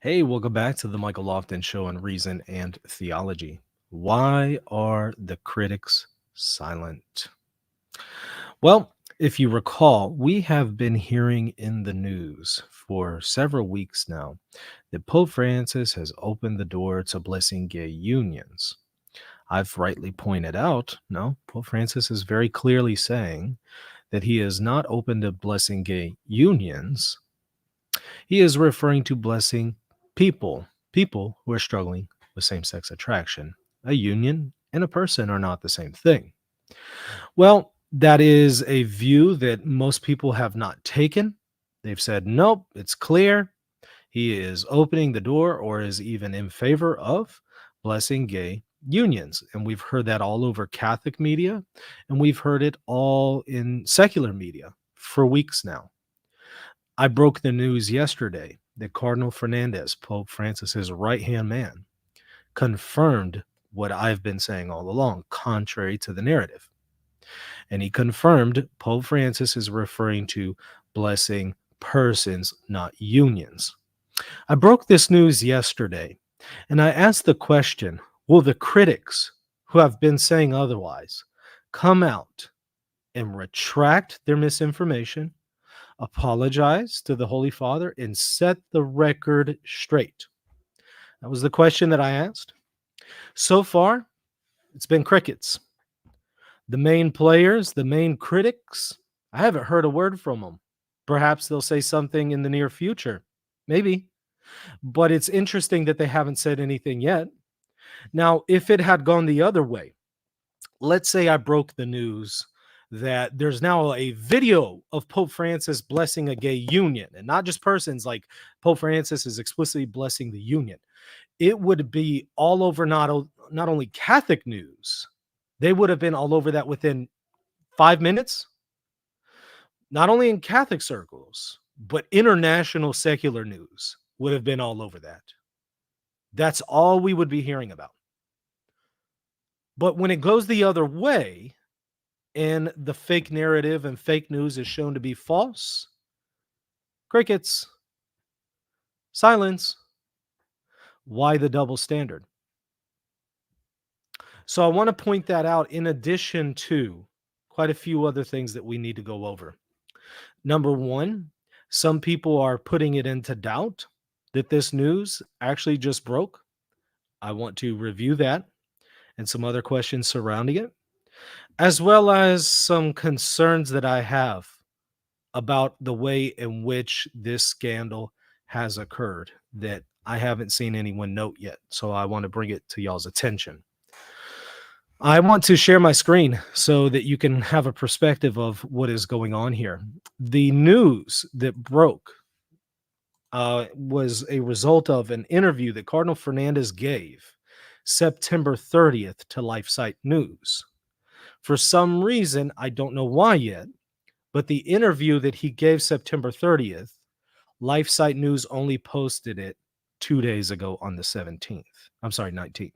Hey, welcome back to the Michael Lofton Show on Reason and Theology. Why are the critics silent? Well, if you recall, we have been hearing in the news for several weeks now that Pope Francis has opened the door to blessing gay unions. I've rightly pointed out, no, Pope Francis is very clearly saying that he is not open to blessing gay unions. He is referring to blessing people who are struggling with same sex attraction. A union and a person are not the same thing. Well, that is a view that most people have not taken. They've said, nope, it's clear. He is opening the door or is even in favor of blessing gay unions. And we've heard that all over Catholic media, and we've heard it all in secular media for weeks now. I broke the news yesterday that Cardinal Fernandez, Pope Francis's right-hand man, confirmed what I've been saying all along, contrary to the narrative. And he confirmed Pope Francis is referring to blessing persons, not unions. I broke this news yesterday, and I asked the question, will the critics who have been saying otherwise come out and retract their misinformation, apologize to the Holy Father, and set the record straight? That was the question that I asked. So far, it's been crickets. The main players, the main critics, I haven't heard a word from them. Perhaps they'll say something in the near future. Maybe. But it's interesting that they haven't said anything yet. Now, if it had gone the other way, let's say I broke the news that there's now a video of Pope Francis blessing a gay union, and not just persons, like Pope Francis is explicitly blessing the union. It would be all over not only Catholic news, they would have been all over that within 5 minutes, not only in Catholic circles, but international secular news would have been all over that. That's all we would be hearing about. But when it goes the other way, and the fake narrative and fake news is shown to be false, crickets, silence. Why the double standard? So I want to point that out in addition to quite a few other things that we need to go over. Number one, some people are putting it into doubt that this news actually just broke. I want to review that and some other questions surrounding it, as well as some concerns that I have about the way in which this scandal has occurred that I haven't seen anyone note yet. So I want to bring it to y'all's attention. I want to share my screen so that you can have a perspective of what is going on here. The news that broke was a result of an interview that Cardinal Fernandez gave September 30th to LifeSiteNews. For some reason, I don't know why yet, but the interview that he gave September 30th, LifeSiteNews only posted it 2 days ago on the 17th. I'm sorry, 19th.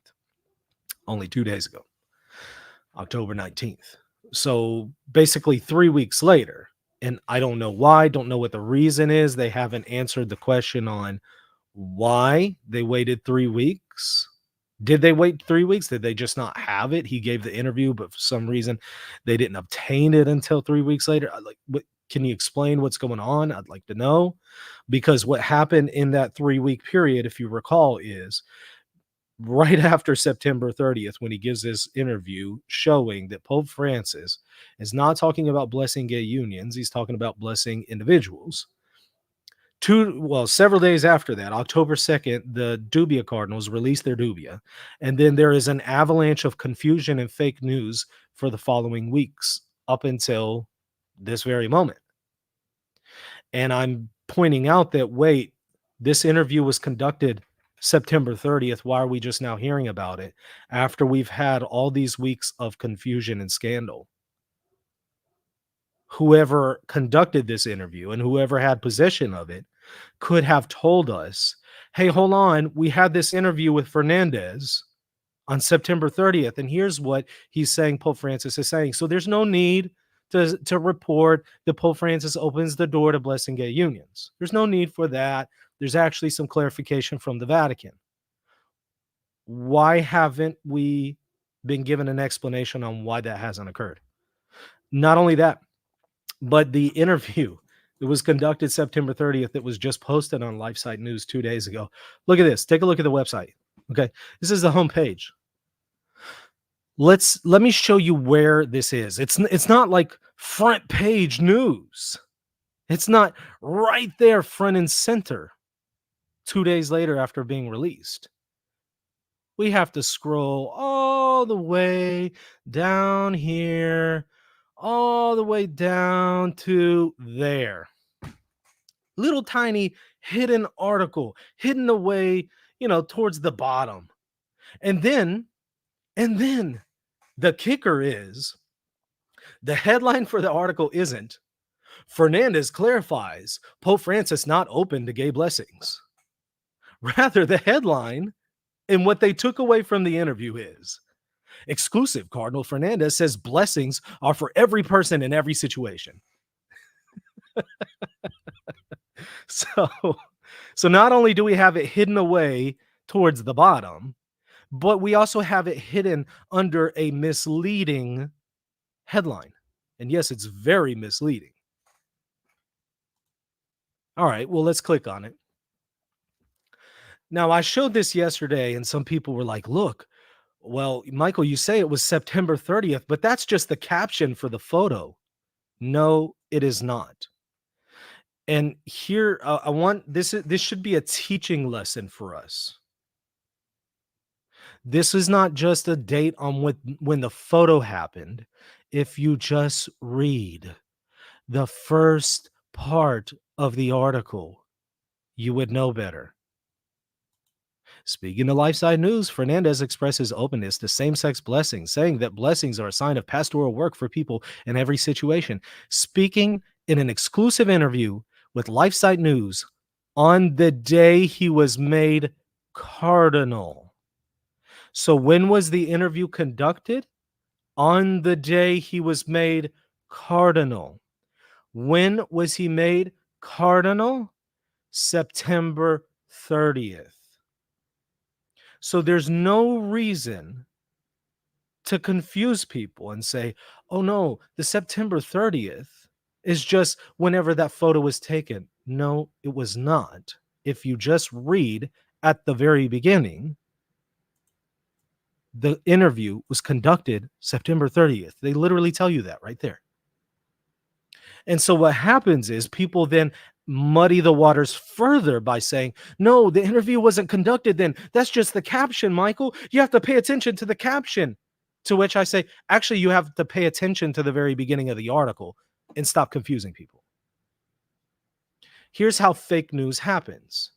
Only 2 days ago, October 19th. So basically 3 weeks later, and I don't know why, don't know what the reason is. They haven't answered the question on why they waited 3 weeks. Did they wait 3 weeks? Did they just not have it? He gave the interview, but for some reason they didn't obtain it until 3 weeks later. Can you explain what's going on? I'd like to know, because what happened in that 3-week period, if you recall, is right after September 30th, when he gives this interview showing that Pope Francis is not talking about blessing gay unions, he's talking about blessing individuals. Several days after that, October 2nd, the Dubia Cardinals released their Dubia, and then there is an avalanche of confusion and fake news for the following weeks up until this very moment. And I'm pointing out that, wait, this interview was conducted September 30th. Why are we just now hearing about it after we've had all these weeks of confusion and scandal? Whoever conducted this interview and whoever had possession of it could have told us, hey, hold on, we had this interview with Fernandez on September 30th, and here's what he's saying Pope Francis is saying. So there's no need to report that Pope Francis opens the door to blessing gay unions. There's no need for that. there's actually some clarification from the Vatican. Why haven't we been given an explanation on why that hasn't occurred? Not only that, but the interview that was conducted September 30th that was just posted on LifeSiteNews 2 days ago. Look at this. Take a look at the website. Okay. This is the homepage. Let me show you where this is. It's not like front page news. It's not right there front and center 2 days later after being released. We have to scroll all the way down here, all the way down to there. Little tiny hidden article, hidden away, towards the bottom. And then the kicker is the headline for the article isn't Fernandez clarifies Pope Francis not open to gay blessings. Rather, the headline and what they took away from the interview is exclusive Cardinal Fernandez says blessings are for every person in every situation. So not only do we have it hidden away towards the bottom, but we also have it hidden under a misleading headline. And yes, it's very misleading. All right, well, let's click on it. Now, I showed this yesterday, and some people were like, look, well, Michael, you say it was September 30th, but that's just the caption for the photo. No, it is not. And here, I want this should be a teaching lesson for us. This is not just a date on when the photo happened. If you just read the first part of the article, you would know better. Speaking to LifeSiteNews, Fernandez expresses openness to same-sex blessings, saying that blessings are a sign of pastoral work for people in every situation. Speaking in an exclusive interview with LifeSiteNews on the day he was made cardinal. So when was the interview conducted? On the day he was made cardinal. When was he made cardinal? September 30th. So there's no reason to confuse people and say, oh no, the September 30th is just whenever that photo was taken. No, it was not. If you just read at the very beginning, the interview was conducted September 30th. They literally tell you that right there. And so what happens is people then muddy the waters further by saying, no, the interview wasn't conducted then. That's just the caption, Michael. You have to pay attention to the caption. To which I say, actually, you have to pay attention to the very beginning of the article and stop confusing people. Here's how fake news happens.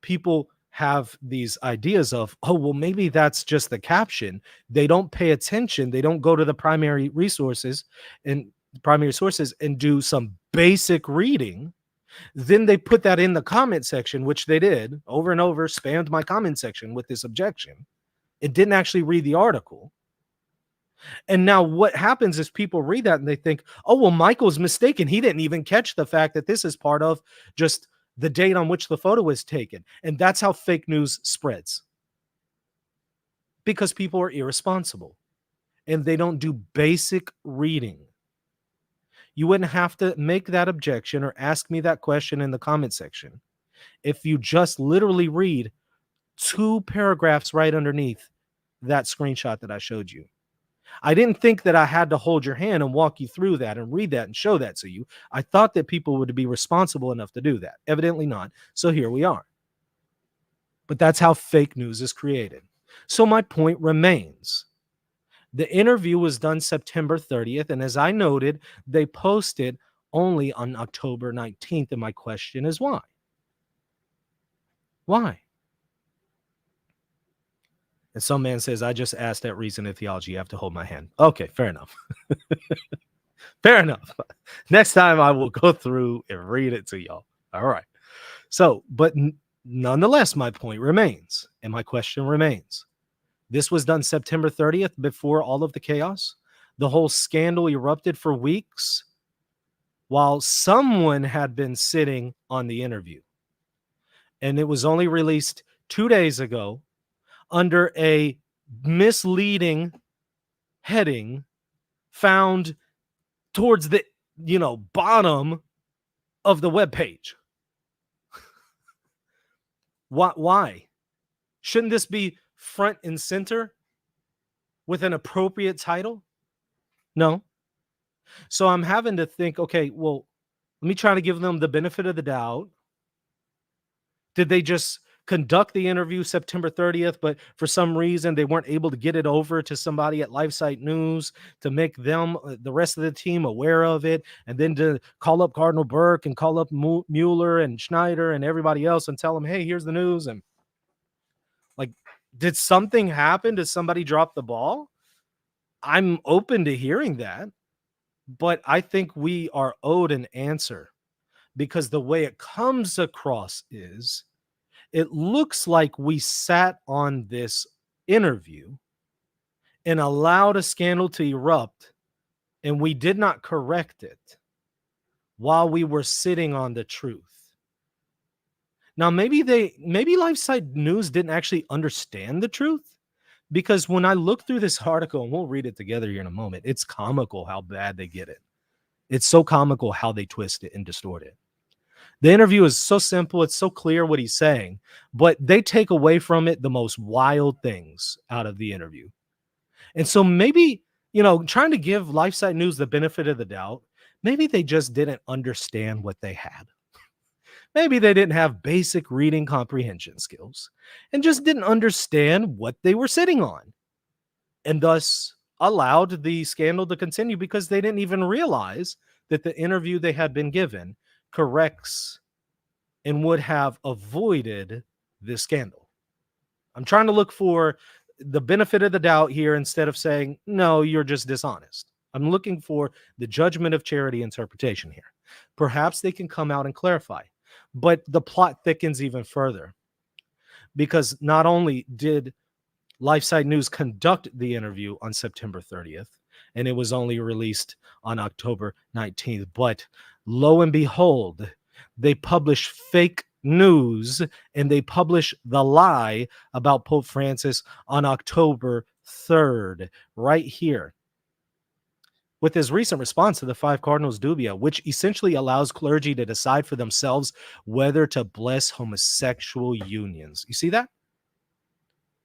People have these ideas of, oh, well, maybe that's just the caption. They don't pay attention. They don't go to the primary sources and do some basic reading. Then they put that in the comment section, which they did over and over, spammed my comment section with this objection. It didn't actually read the article. And now what happens is people read that and they think, oh, well, Michael's mistaken. He didn't even catch the fact that this is part of just the date on which the photo was taken. And that's how fake news spreads. Because people are irresponsible and they don't do basic reading. You wouldn't have to make that objection or ask me that question in the comment section if you just literally read 2 paragraphs right underneath that screenshot that I showed you. I didn't think that I had to hold your hand and walk you through that and read that and show that to you. I thought that people would be responsible enough to do that. Evidently not. So here we are. But that's how fake news is created. So my point remains. The interview was done September 30th. And as I noted, they posted only on October 19th. And my question is why? Why? And some man says, I just asked that reason in theology. You have to hold my hand. Okay, fair enough. Fair enough. Next time I will go through and read it to y'all. All right. So, but nonetheless, my point remains and my question remains. This was done September 30th before all of the chaos. The whole scandal erupted for weeks while someone had been sitting on the interview. and it was only released 2 days ago under a misleading heading found towards the bottom of the web page. Why? Shouldn't this be front and center with an appropriate title? No. So I'm having to think, okay, well, let me try to give them the benefit of the doubt. Did they just conduct the interview September 30th, but for some reason they weren't able to get it over to somebody at LifeSiteNews to make them, the rest of the team, aware of it, and then to call up Cardinal Burke and call up Mueller and Schneider and everybody else and tell them, hey, here's the news? And like, did something happen? Did somebody drop the ball? I'm open to hearing that, but I think we are owed an answer, because the way it comes across is it looks like we sat on this interview and allowed a scandal to erupt, and we did not correct it while we were sitting on the truth. Now, maybe LifeSiteNews didn't actually understand the truth, because when I look through this article, and we'll read it together here in a moment, it's comical how bad they get it. It's so comical how they twist it and distort it. The interview is so simple. It's so clear what he's saying, but they take away from it the most wild things out of the interview. And so maybe, trying to give LifeSiteNews the benefit of the doubt, maybe they just didn't understand what they had. Maybe they didn't have basic reading comprehension skills and just didn't understand what they were sitting on, and thus allowed the scandal to continue because they didn't even realize that the interview they had been given corrects and would have avoided this scandal. I'm trying to look for the benefit of the doubt here instead of saying, no, you're just dishonest. I'm looking for the judgment of charity interpretation here. Perhaps they can come out and clarify, but the plot thickens even further, because not only did LifeSiteNews conduct the interview on September 30th, and it was only released on October 19th, but lo and behold, they publish fake news, and they publish the lie about Pope Francis on October 3rd, right here, with his recent response to the 5 Cardinals Dubia, which essentially allows clergy to decide for themselves whether to bless homosexual unions. You see that?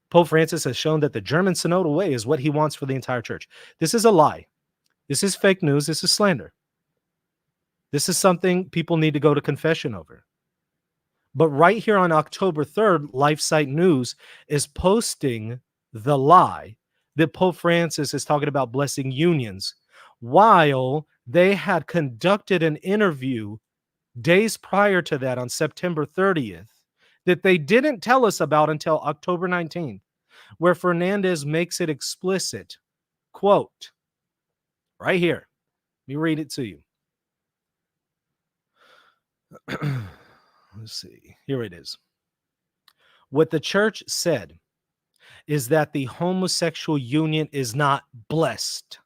Pope Francis has shown that the German synodal way is what he wants for the entire church. This is a lie. This is fake news. This is slander. This is something people need to go to confession over. But right here on October 3rd, LifeSiteNews is posting the lie that Pope Francis is talking about blessing unions, while they had conducted an interview days prior to that on September 30th that they didn't tell us about until October 19th, where Fernandez makes it explicit. Quote, right here. Let me read it to you. Let's see. Here it is. What the church said is that the homosexual union is not blessed.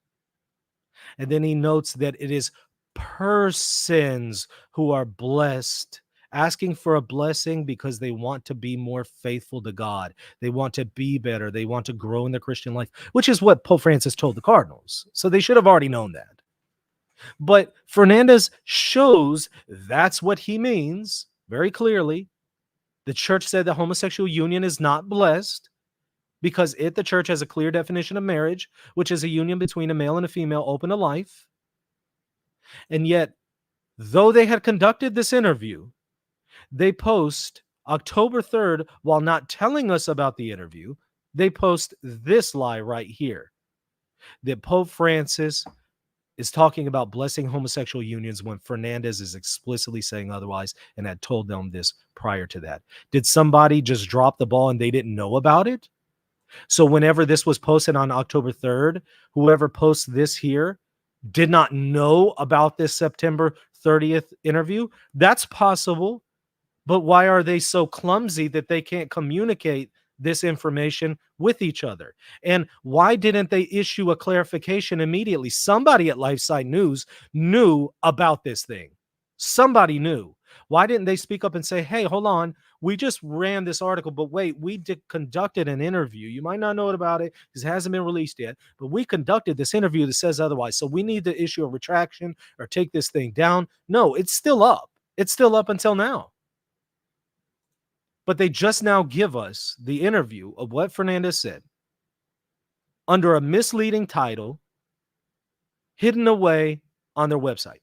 And then he notes that it is persons who are blessed, asking for a blessing because they want to be more faithful to God. They want to be better. They want to grow in their Christian life, which is what Pope Francis told the Cardinals. So they should have already known that. But Fernandez shows that's what he means very clearly. The church said the homosexual union is not blessed because the church has a clear definition of marriage, which is a union between a male and a female open to life. And yet, though they had conducted this interview, they post October 3rd, while not telling us about the interview, they post this lie right here, that Pope Francis is talking about blessing homosexual unions when Fernandez is explicitly saying otherwise and had told them this prior to that. Did somebody just drop the ball and they didn't know about it? So whenever this was posted on October 3rd, whoever posts this here did not know about this September 30th interview? That's possible. But why are they so clumsy that they can't communicate this information with each other? And why didn't they issue a clarification immediately? Somebody at LifeSiteNews knew about this thing. Somebody knew. Why didn't they speak up and say, hey, hold on, we just ran this article, but wait, we conducted an interview. You might not know about it because it hasn't been released yet, but we conducted this interview that says otherwise. So we need to issue a retraction or take this thing down. No, it's still up. It's still up until now. But they just now give us the interview of what Fernandez said under a misleading title, hidden away on their website.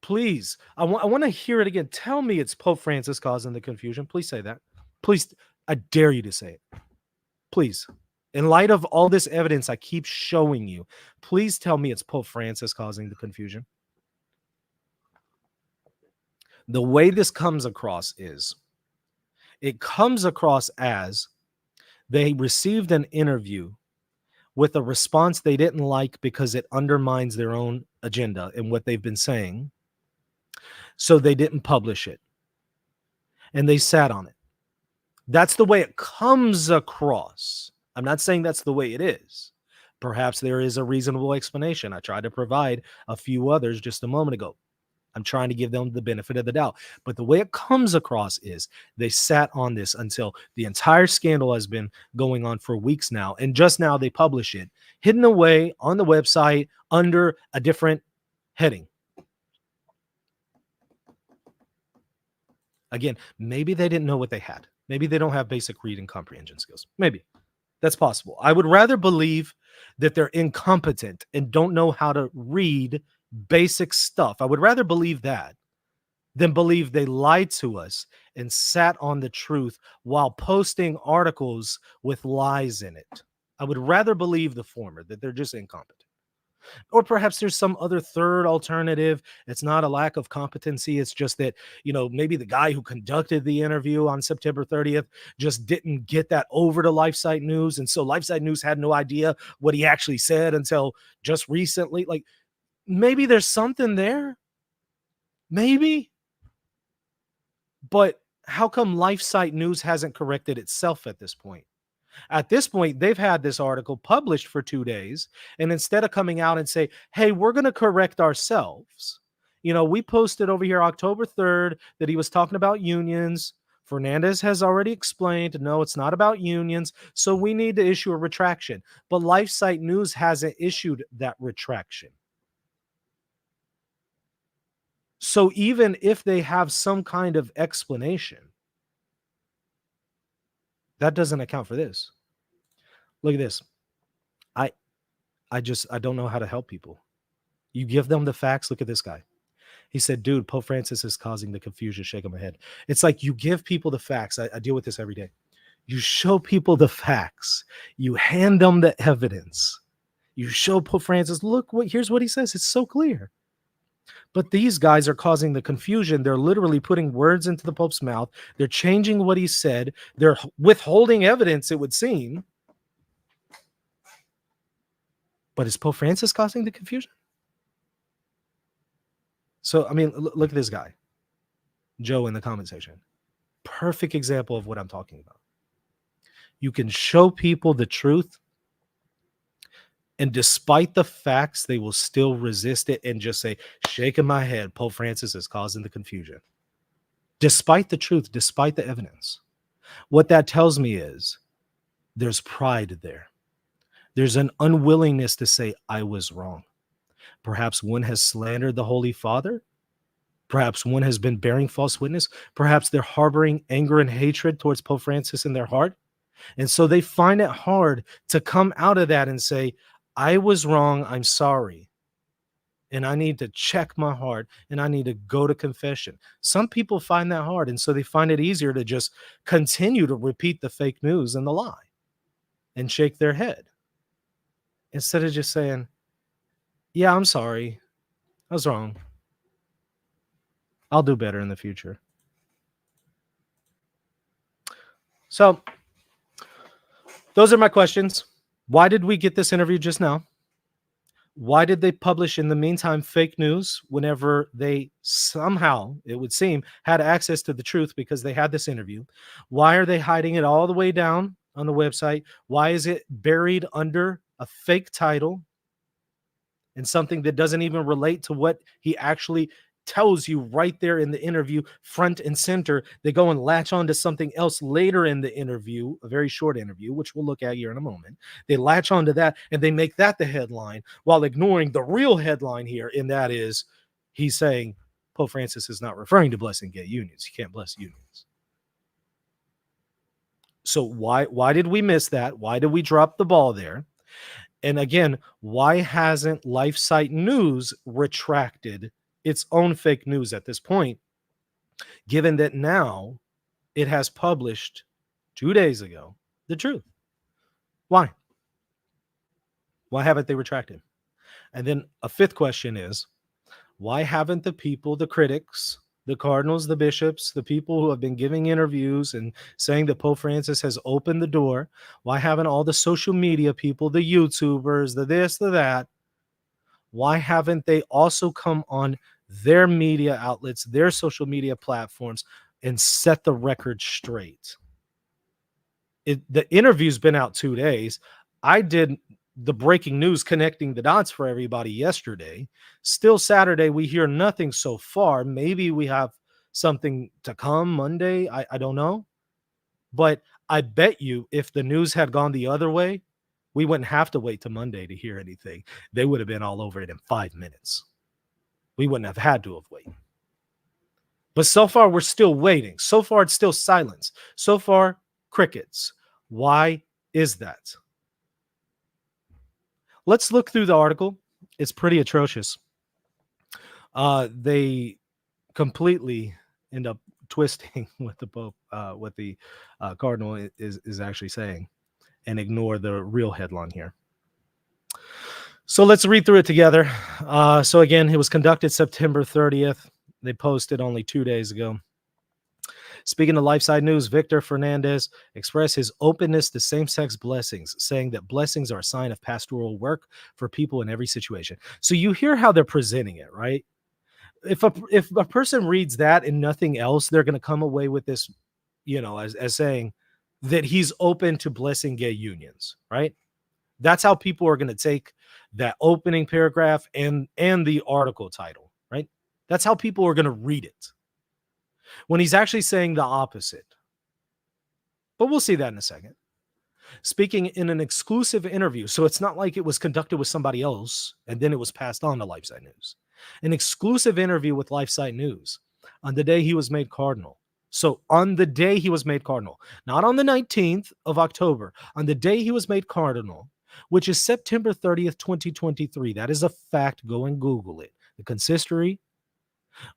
Please, I want to hear it again. Tell me it's Pope Francis causing the confusion. Please say that. Please, I dare you to say it. Please. In light of all this evidence I keep showing you, please tell me it's Pope Francis causing the confusion. The way this comes across is, it comes across as they received an interview with a response they didn't like because it undermines their own agenda and what they've been saying. So they didn't publish it. And they sat on it. That's the way it comes across. I'm not saying that's the way it is. Perhaps there is a reasonable explanation. I tried to provide a few others just a moment ago. I'm trying to give them the benefit of the doubt. But the way it comes across is they sat on this until the entire scandal has been going on for weeks now. And just now they publish it, hidden away on the website under a different heading. Again, maybe they didn't know what they had. Maybe they don't have basic reading comprehension skills. Maybe. That's possible. I would rather believe that they're incompetent and don't know how to read basic stuff. I would rather believe that than believe they lied to us and sat on the truth while posting articles with lies in it. I would rather believe the former, that they're just incompetent. Or perhaps there's some other third alternative. It's not a lack of competency. It's just that, maybe the guy who conducted the interview on September 30th just didn't get that over to LifeSiteNews. And so LifeSiteNews had no idea what he actually said until just recently. Like, maybe there's something there. Maybe. But how come LifeSiteNews hasn't corrected itself at this point? At this point, they've had this article published for 2 days, and instead of coming out and say, hey, we're going to correct ourselves. We posted over here October 3rd that he was talking about unions. Fernandez has already explained, no, it's not about unions, so we need to issue a retraction. But LifeSiteNews hasn't issued that retraction. So even if they have some kind of explanation, that doesn't account for this. Look at this. I don't know how to help people. You give them the facts. Look at this guy. He said, dude, Pope Francis is causing the confusion. Shaking my head. It's like you give people the facts. I deal with this every day. You show people the facts. You hand them the evidence. You show Pope Francis, look, here's what he says. It's so clear. But these guys are causing the confusion. They're literally putting words into the Pope's mouth. They're changing what he said. They're withholding evidence, it would seem. But is Pope Francis causing the confusion? So, look at this guy, Joe, in the comment section. Perfect example of what I'm talking about. You can show people the truth, and despite the facts, they will still resist it and just say, shaking my head, Pope Francis is causing the confusion. Despite the truth, despite the evidence. What that tells me is there's pride there. There's an unwillingness to say, I was wrong. Perhaps one has slandered the Holy Father. Perhaps one has been bearing false witness. Perhaps they're harboring anger and hatred towards Pope Francis in their heart. And so they find it hard to come out of that and say, I was wrong, I'm sorry. And I need to check my heart and I need to go to confession. Some people find that hard. And so they find it easier to just continue to repeat the fake news and the lie and shake their head instead of just saying, yeah, I'm sorry. I was wrong. I'll do better in the future. So those are my questions. Why did we get this interview just now? Why did they publish in the meantime fake news whenever they somehow, it would seem, had access to the truth because they had this interview? Why are they hiding it all the way down on the website? Why is it buried under a fake title? and something that doesn't even relate to what he actually tells you right there in the interview, front and center. They go and latch on to something else later in the interview, a very short interview, which we'll look at here in a moment. They latch on to that and they make that the headline while ignoring the real headline here. And that is, he's saying Pope Francis is not referring to blessing gay unions. You can't bless unions. So why did we miss that? Why did we drop the ball there? And again, why hasn't LifeSiteNews retracted its own fake news at this point, given that now it has published 2 days ago the truth? Why? Why haven't they retracted? And then a fifth question is, why haven't the people, the critics, the cardinals, the bishops, the people who have been giving interviews and saying that Pope Francis has opened the door, why haven't all the social media people, the YouTubers, the this, the that, why haven't they also come on their media outlets, their social media platforms, and set the record straight? The interview's been out 2 days. I did the breaking news connecting the dots for everybody yesterday. Still Saturday, we hear nothing so far. Maybe we have something to come Monday. I don't know. But I bet you if the news had gone the other way, we wouldn't have to wait till Monday to hear anything. They would have been all over it in 5 minutes. We wouldn't have had to have waited. But so far, we're still waiting. So far, it's still silence. So far, crickets. Why is that? Let's look through the article. It's pretty atrocious. They completely end up twisting what the Pope, what the Cardinal is actually saying, and ignore the real headline here. So let's read through it together. So again, it was conducted September 30th. They posted only 2 days ago. Speaking to LifeSiteNews, Victor Fernandez expressed his openness to same-sex blessings, saying that blessings are a sign of pastoral work for people in every situation. So you hear how they're presenting it, right? If a person reads that and nothing else, they're going to come away with this, as saying that he's open to blessing gay unions, right? That's how people are going to take that opening paragraph and the article title, right? That's how people are going to read it, when he's actually saying the opposite. But we'll see that in a second. Speaking in an exclusive interview, so it's not like it was conducted with somebody else and then it was passed on to LifeSiteNews. An exclusive interview with LifeSiteNews on the day he was made cardinal. So on the day he was made cardinal, not on the 19th of October, on the day he was made cardinal, which is September 30th, 2023. That is a fact. Go and Google it. The consistory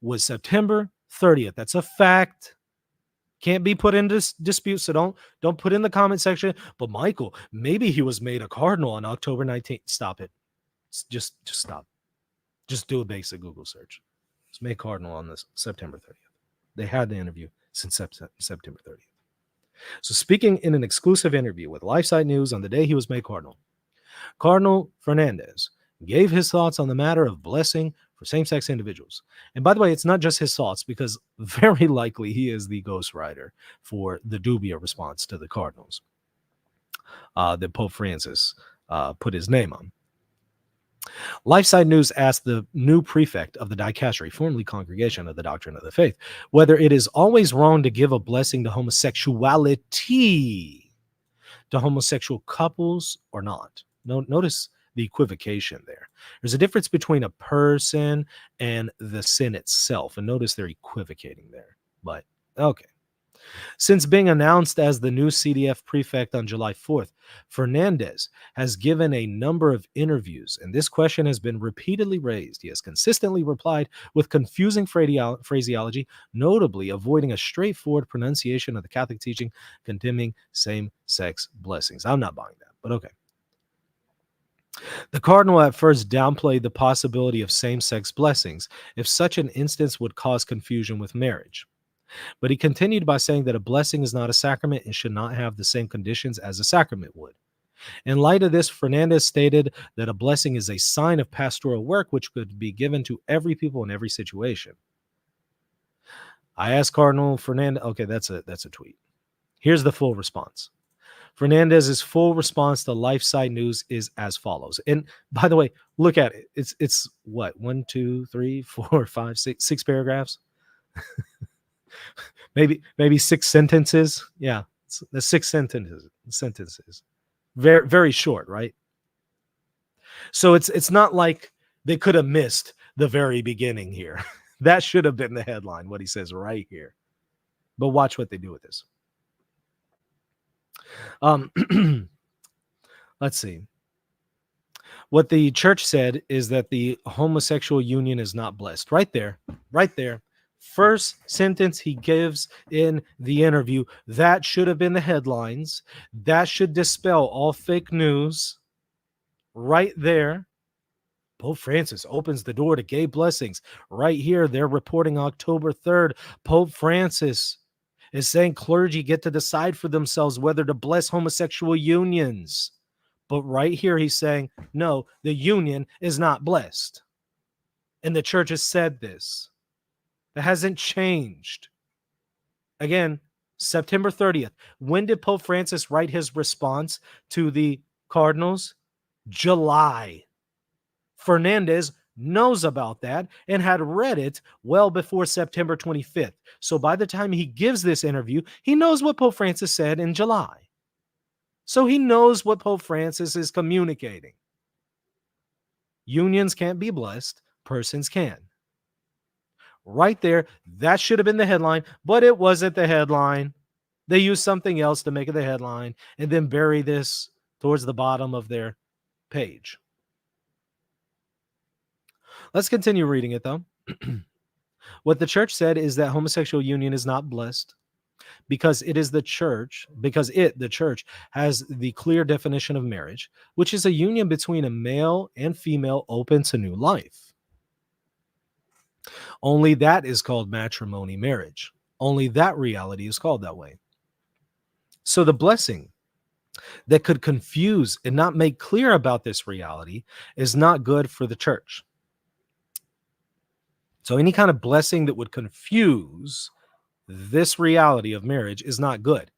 was September 30th. That's a fact. Can't be put into dispute. So don't put in the comment section. But Michael, maybe he was made a cardinal on October 19th. Stop it. Just stop. Just do a basic Google search. It's made cardinal on this September 30th. They had the interview since September 30th. So speaking in an exclusive interview with LifeSiteNews on the day he was made cardinal, Cardinal Fernandez gave his thoughts on the matter of blessing for same-sex individuals. And by the way, it's not just his thoughts, because very likely he is the ghostwriter for the Dubia response to the Cardinals that Pope Francis put his name on. LifeSiteNews asked the new prefect of the dicastery, formerly Congregation of the Doctrine of the Faith, whether it is always wrong to give a blessing to homosexuality, to homosexual couples or not. Notice the equivocation there. There's a difference between a person and the sin itself. And notice they're equivocating there. But okay. Since being announced as the new CDF prefect on July 4th, Fernandez has given a number of interviews, and this question has been repeatedly raised. He has consistently replied with confusing phraseology, notably avoiding a straightforward pronunciation of the Catholic teaching condemning same-sex blessings. I'm not buying that, but okay. The cardinal at first downplayed the possibility of same-sex blessings if such an instance would cause confusion with marriage. But he continued by saying that a blessing is not a sacrament and should not have the same conditions as a sacrament would. In light of this, Fernandez stated that a blessing is a sign of pastoral work which could be given to every people in every situation. I asked Cardinal Fernandez, okay, that's a tweet. Here's the full response. Fernandez's full response to LifeSiteNews is as follows. And by the way, look at it. It's what, 1, 2, 3, 4, 5, 6 paragraphs, maybe 6 sentences. Yeah, it's the 6 sentences. Very, very short, right? So it's not like they could have missed the very beginning here. That should have been the headline, what he says right here. But watch what they do with this. Let's see. What the church said is that the homosexual union is not blessed. Right there. Right there. First sentence he gives in the interview. That should have been the headlines. That should dispel all fake news. Right there. Pope Francis opens the door to gay blessings. Right here, they're reporting October 3rd. Pope Francis is saying clergy get to decide for themselves whether to bless homosexual unions. But right here, he's saying, no, the union is not blessed. And the church has said this. It hasn't changed. Again, September 30th. When did Pope Francis write his response to the Cardinals? July. Fernandez knows about that and had read it well before September 25th. So by the time he gives this interview, he knows what Pope Francis said in July. So he knows what Pope Francis is communicating. Unions can't be blessed, persons can. Right there, that should have been the headline, but it wasn't the headline. They used something else to make it the headline and then bury this towards the bottom of their page. Let's continue reading it, though. What the church said is that homosexual union is not blessed because the church, has the clear definition of marriage, which is a union between a male and female open to new life. Only that is called matrimony marriage. Only that reality is called that way. So the blessing that could confuse and not make clear about this reality is not good for the church. So any kind of blessing that would confuse this reality of marriage is not good.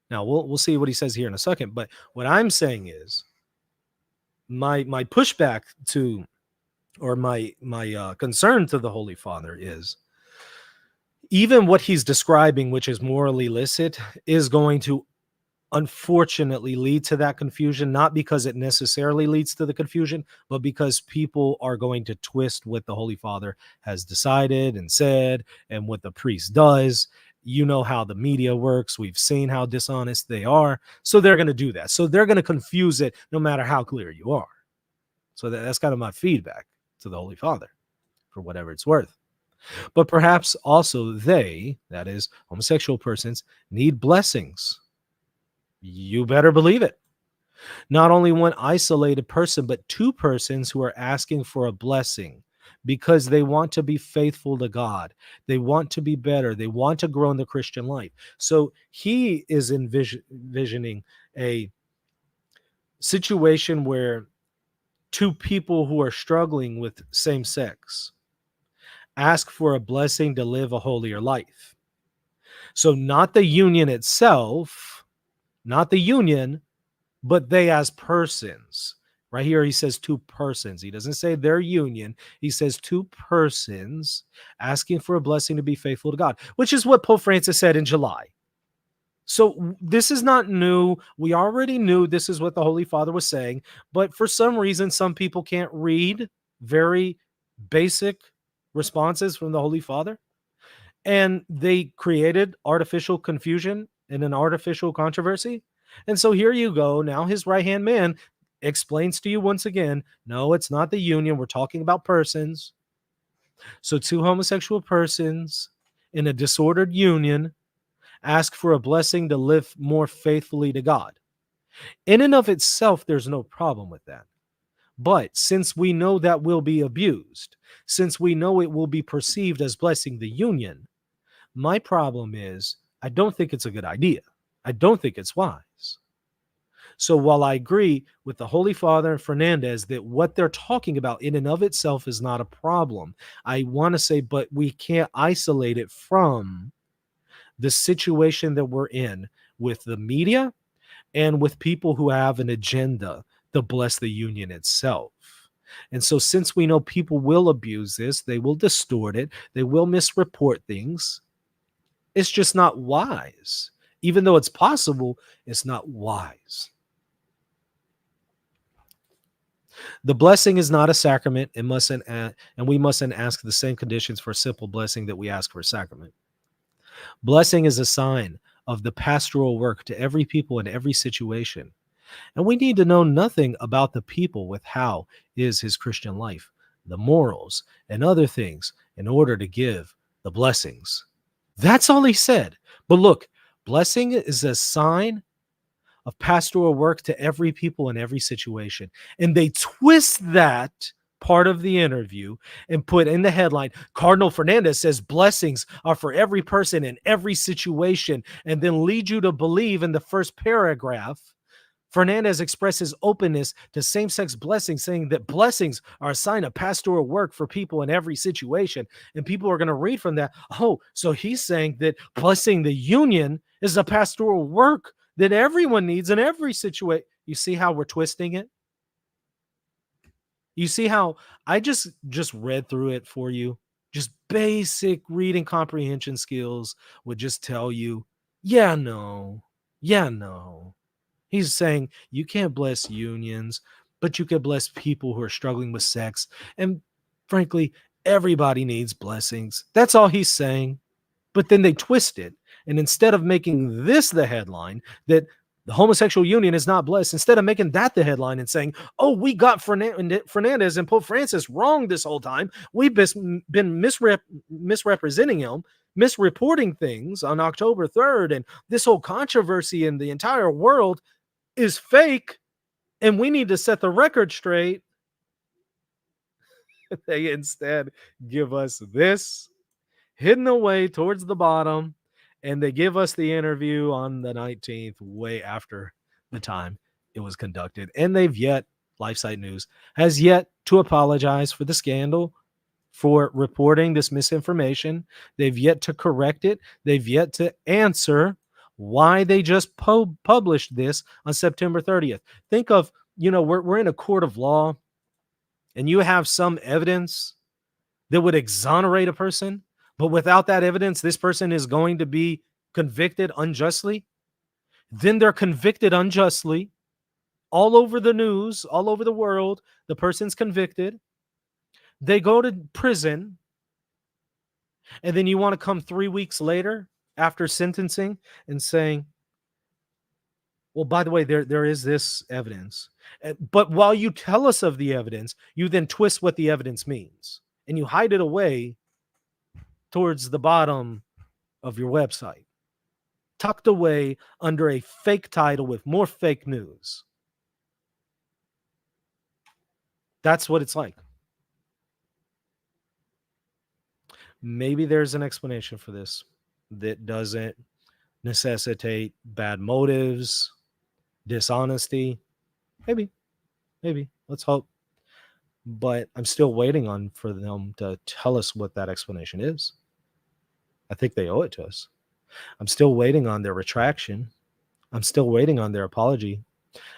Now, we'll see what he says here in a second. But what I'm saying is my pushback to, or my concern to the Holy Father is even what he's describing, which is morally illicit, is going to unfortunately lead to that confusion, not because it necessarily leads to the confusion, but because people are going to twist what the Holy Father has decided and said and what the priest does. You know how the media works. We've seen how dishonest they are. So they're going to do that. So they're going to confuse it no matter how clear you are. So that's kind of my feedback to the Holy Father for whatever it's worth. But perhaps also they, that is homosexual persons, need blessings. You better believe it. Not only one isolated person, but two persons who are asking for a blessing because they want to be faithful to God. They want to be better. They want to grow in the Christian life. So he is envisioning a situation where two people who are struggling with same sex ask for a blessing to live a holier life. So not the union itself, not the union, but they as persons. Right here, he says two persons. He doesn't say their union. He says two persons asking for a blessing to be faithful to God, which is what Pope Francis said in July. So this is not new. We already knew this is what the Holy Father was saying, but for some reason, some people can't read very basic responses from the Holy Father, and they created artificial confusion and an artificial controversy. And so here you go. Now his right-hand man explains to you once again, no, it's not the union. We're talking about persons. So two homosexual persons in a disordered union ask for a blessing to live more faithfully to God. In and of itself, there's no problem with that. But since we know that will be abused, since we know it will be perceived as blessing the union, my problem is I don't think it's a good idea. I don't think it's wise. So while I agree with the Holy Father and Fernandez that what they're talking about in and of itself is not a problem, I want to say, but we can't isolate it from the situation that we're in with the media and with people who have an agenda to bless the union itself. And so, since we know people will abuse this, they will distort it, they will misreport things, it's just not wise. Even though it's possible, it's not wise. The blessing is not a sacrament. It mustn't, and we mustn't ask the same conditions for a simple blessing that we ask for a sacrament. Blessing is a sign of the pastoral work to every people in every situation. And we need to know nothing about the people with how is his Christian life, the morals, and other things in order to give the blessings. That's all he said. But look, blessing is a sign of pastoral work to every people in every situation. And they twist that part of the interview and put in the headline, Cardinal Fernandez says blessings are for every person in every situation, and then lead you to believe in the first paragraph Fernandez expresses openness to same-sex blessings, saying that blessings are a sign of pastoral work for people in every situation. And people are going to read from that, oh, so he's saying that blessing the union is a pastoral work that everyone needs in every situation. You see how we're twisting it? You see how I just read through it for you? Just basic reading comprehension skills would just tell you, yeah, no. He's saying you can't bless unions, but you can bless people who are struggling with sex. And frankly, everybody needs blessings. That's all he's saying. But then they twist it. And instead of making this the headline, that the homosexual union is not blessed, instead of making that the headline and saying, oh, we got Fernandez and Pope Francis wrong this whole time. We've been misrepresenting him, misreporting things on October 3rd. And this whole controversy in the entire world is fake, and we need to set the record straight. They instead give us this hidden away towards the bottom, and they give us the interview on the 19th, way after the time it was conducted. And LifeSiteNews has yet to apologize for the scandal, for reporting this misinformation. They've yet to correct it. They've yet to answer why they just published this on September 30th. Think of, we're in a court of law, and you have some evidence that would exonerate a person, but without that evidence, this person is going to be convicted unjustly. Then they're convicted unjustly all over the news, all over the world. The person's convicted. They go to prison. And then you want to come 3 weeks later after sentencing and saying, well, by the way, there is this evidence. But while you tell us of the evidence, you then twist what the evidence means. And you hide it away towards the bottom of your website, tucked away under a fake title with more fake news. That's what it's like. Maybe there's an explanation for this that doesn't necessitate bad motives, dishonesty. Maybe. Let's hope. But I'm still waiting for them to tell us what that explanation is. I think they owe it to us. I'm still waiting on their retraction. I'm still waiting on their apology.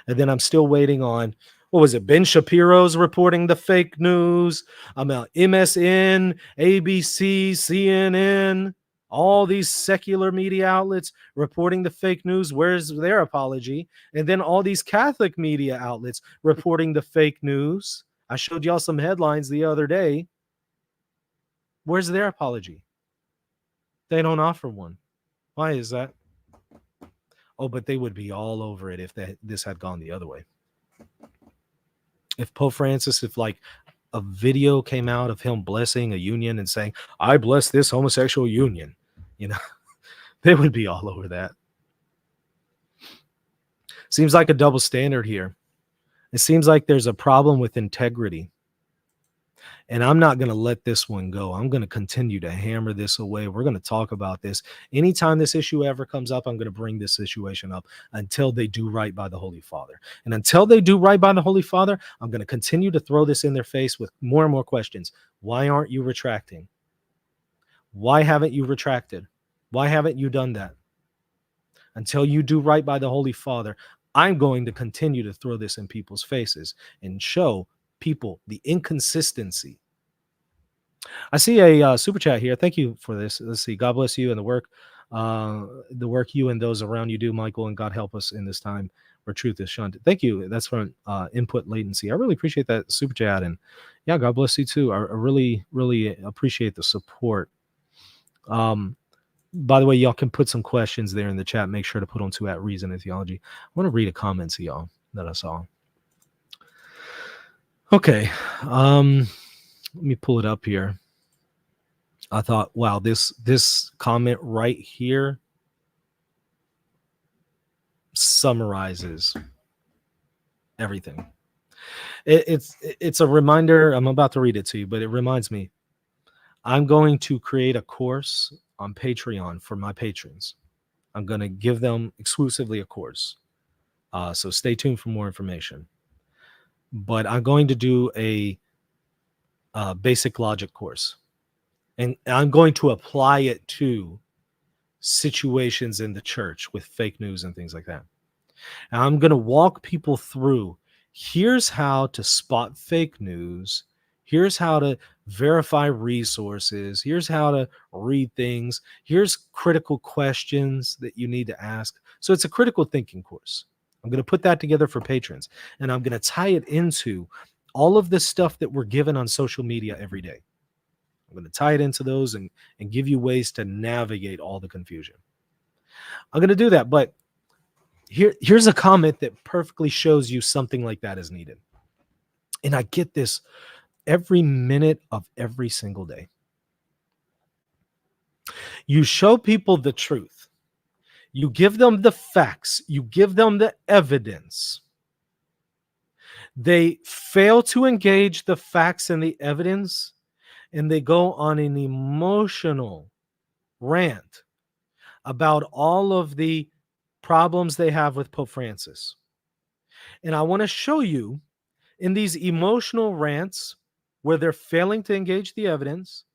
And then I'm still waiting on, what was it? Ben Shapiro's reporting the fake news. MSN, ABC, CNN, all these secular media outlets reporting the fake news. Where's their apology? And then all these Catholic media outlets reporting the fake news. I showed y'all some headlines the other day. Where's their apology? They don't offer one. Why is that? Oh, but they would be all over it if this had gone the other way. If Pope Francis, if like a video came out of him blessing a union and saying, I bless this homosexual union, they would be all over that. Seems like a double standard here. It seems like there's a problem with integrity. And I'm not going to let this one go. I'm going to continue to hammer this away. We're going to talk about this. Anytime this issue ever comes up, I'm going to bring this situation up until they do right by the Holy Father. And until they do right by the Holy Father, I'm going to continue to throw this in their face with more and more questions. Why aren't you retracting? Why haven't you retracted? Why haven't you done that? Until you do right by the Holy Father, I'm going to continue to throw this in people's faces and show people the inconsistency. I see a super chat here. Thank you for this. Let's see. God bless you and the work you and those around you do, Michael, and God help us in this time where truth is shunned. Thank you. That's from Input Latency. I really appreciate that super chat, and yeah, God bless you too. I really, really appreciate the support. By the way, y'all can put some questions there in the chat. Make sure to put on to at Reason and Theology. I want to read a comment to y'all that I saw. Okay, let me pull it up here. I thought, wow, this comment right here summarizes everything. It's a reminder. I'm about to read it to you, but it reminds me. I'm going to create a course on Patreon for my patrons. I'm going to give them exclusively a course. So stay tuned for more information. But I'm going to do a basic logic course. And I'm going to apply it to situations in the church with fake news and things like that. And I'm going to walk people through, here's how to spot fake news. Here's how to verify resources. Here's how to read things. Here's critical questions that you need to ask. So it's a critical thinking course. I'm going to put that together for patrons, and I'm going to tie it into all of the stuff that we're given on social media every day. I'm going to tie it into those and give you ways to navigate all the confusion. I'm going to do that, but here's a comment that perfectly shows you something like that is needed. And I get this every minute of every single day. You show people the truth. You give them the facts. You give them the evidence. They fail to engage the facts and the evidence, and they go on an emotional rant about all of the problems they have with Pope Francis. And I want to show you in these emotional rants where they're failing to engage the evidence,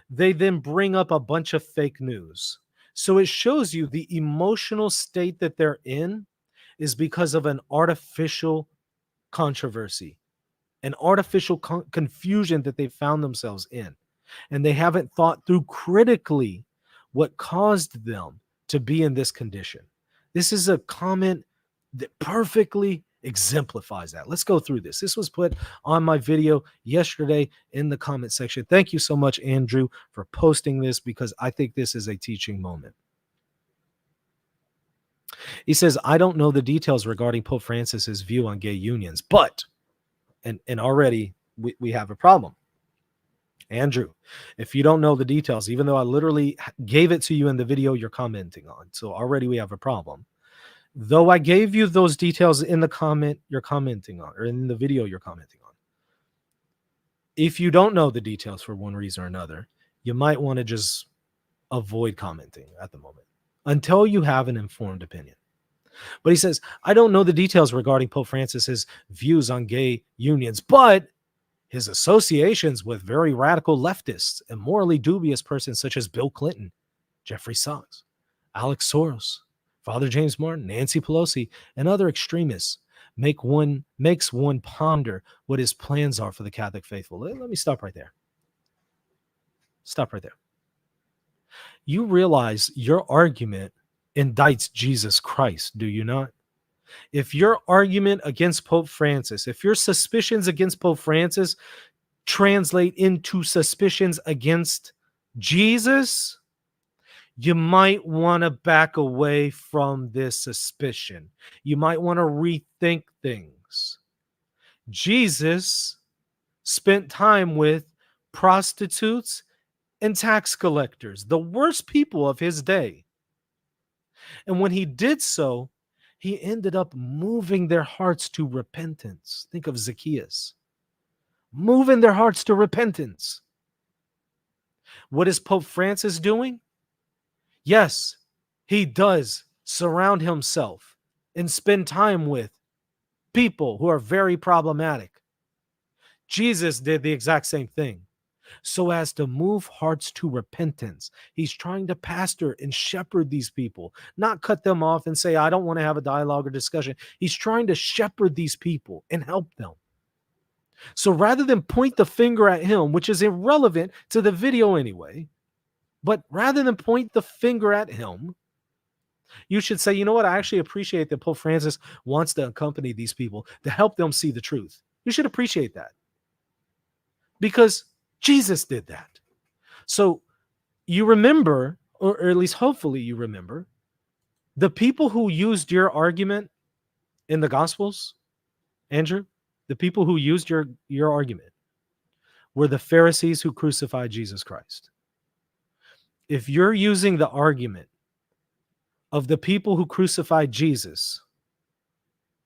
they then bring up a bunch of fake news. So it shows you the emotional state that they're in is because of an artificial controversy, an artificial confusion that they found themselves in. And they haven't thought through critically what caused them to be in this condition. This is a comment that perfectly exemplifies that. Let's go through this. This was put on my video yesterday in the comment section. Thank you so much, Andrew, for posting this, because I think this is a teaching moment. He says, I don't know the details regarding Pope Francis's view on gay unions, but, and already we have a problem. Andrew, if you don't know the details, even though I literally gave it to you in the video you're commenting on, so already we have a problem. Though I gave you those details in the comment you're commenting on, or in the video you're commenting on, if you don't know the details for one reason or another, you might want to just avoid commenting at the moment until you have an informed opinion. But he says, I don't know the details regarding Pope Francis's views on gay unions, but his associations with very radical leftists and morally dubious persons such as Bill Clinton, Jeffrey Sachs, Alex Soros, Father James Martin, Nancy Pelosi, and other extremists makes one ponder what his plans are for the Catholic faithful. Let me stop right there. Stop right there. You realize your argument indicts Jesus Christ, do you not? If your argument against Pope Francis, if your suspicions against Pope Francis translate into suspicions against Jesus, you might want to back away from this suspicion. You might want to rethink things. Jesus spent time with prostitutes and tax collectors, the worst people of his day. And when he did so, he ended up moving their hearts to repentance. Think of Zacchaeus. Moving their hearts to repentance. What is Pope Francis doing? Yes, he does surround himself and spend time with people who are very problematic. Jesus did the exact same thing. so as to move hearts to repentance. He's trying to pastor and shepherd these people, not cut them off and say, I don't want to have a dialogue or discussion. He's trying to shepherd these people and help them. So rather than point the finger at him, which is irrelevant to the video anyway, but rather than point the finger at him, you should say, you know what? I actually appreciate that Pope Francis wants to accompany these people to help them see the truth. You should appreciate that because Jesus did that. So you remember, or at least hopefully you remember, the people who used your argument in the Gospels, Andrew, the people who used your argument were the Pharisees who crucified Jesus Christ. If you're using the argument of the people who crucified Jesus,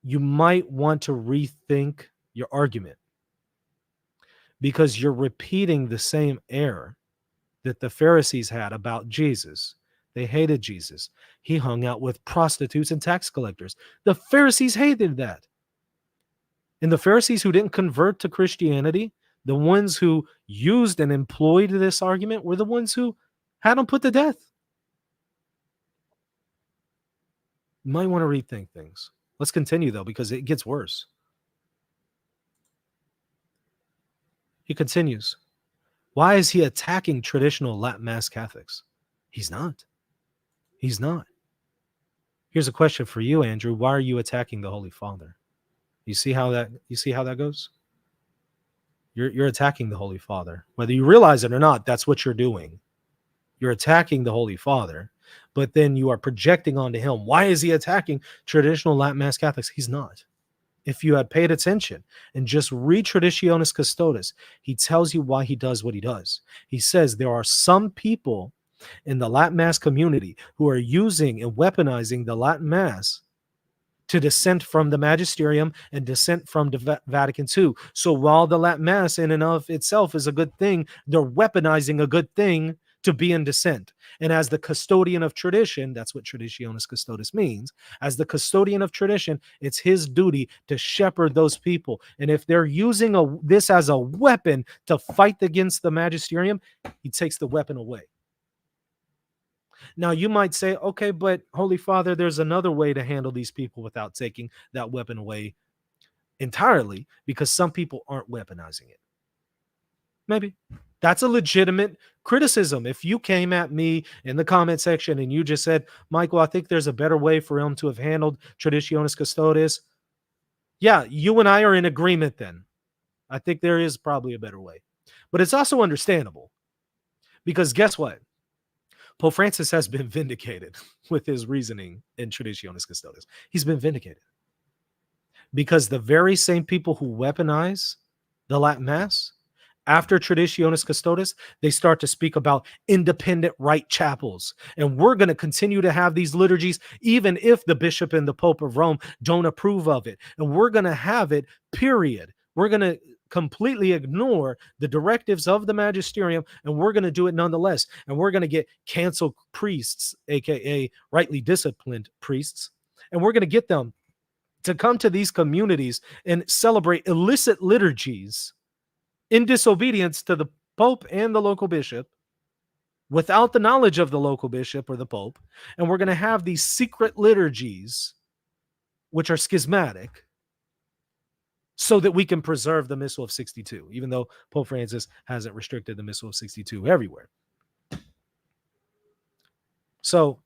you might want to rethink your argument because you're repeating the same error that the Pharisees had about Jesus. They hated Jesus. He hung out with prostitutes and tax collectors. The Pharisees hated that. And the Pharisees who didn't convert to Christianity, the ones who used and employed this argument, were the ones who had him put to death. You might want to rethink things. Let's continue, though, because it gets worse. He continues. Why is he attacking traditional Latin Mass Catholics? He's not. He's not. Here's a question for you, Andrew. Why are you attacking the Holy Father? You see how that goes? You're attacking the Holy Father. Whether you realize it or not, that's what you're doing. You're attacking the Holy Father, but then you are projecting onto him. Why is he attacking traditional Latin Mass Catholics? He's not. If you had paid attention and just read Traditionis Custodes, he tells you why he does what he does. He says there are some people in the Latin Mass community who are using and weaponizing the Latin Mass to dissent from the magisterium and dissent from the Vatican II. So while the Latin Mass in and of itself is a good thing, they're weaponizing a good thing to be in dissent. And as the custodian of tradition, that's what Traditionis Custodes means, as the custodian of tradition, it's his duty to shepherd those people. And if they're using this as a weapon to fight against the magisterium, he takes the weapon away. Now, you might say, okay, but Holy Father, there's another way to handle these people without taking that weapon away entirely, because some people aren't weaponizing it. Maybe. That's a legitimate criticism. If you came at me in the comment section and you just said, Michael, I think there's a better way for him to have handled Traditionis Custodes. Yeah, you and I are in agreement then. I think there is probably a better way. But it's also understandable because guess what? Pope Francis has been vindicated with his reasoning in Traditionis Custodes. He's been vindicated because the very same people who weaponize the Latin Mass, after Traditionis Custodes, they start to speak about independent rite chapels. And we're going to continue to have these liturgies, even if the bishop and the Pope of Rome don't approve of it. And we're going to have it, period. We're going to completely ignore the directives of the magisterium, and we're going to do it nonetheless. And we're going to get canceled priests, aka rightly disciplined priests, and we're going to get them to come to these communities and celebrate illicit liturgies in disobedience to the Pope and the local bishop, without the knowledge of the local bishop or the Pope. And we're going to have these secret liturgies, which are schismatic, so that we can preserve the Missal of 62, even though Pope Francis hasn't restricted the Missal of 62 everywhere. So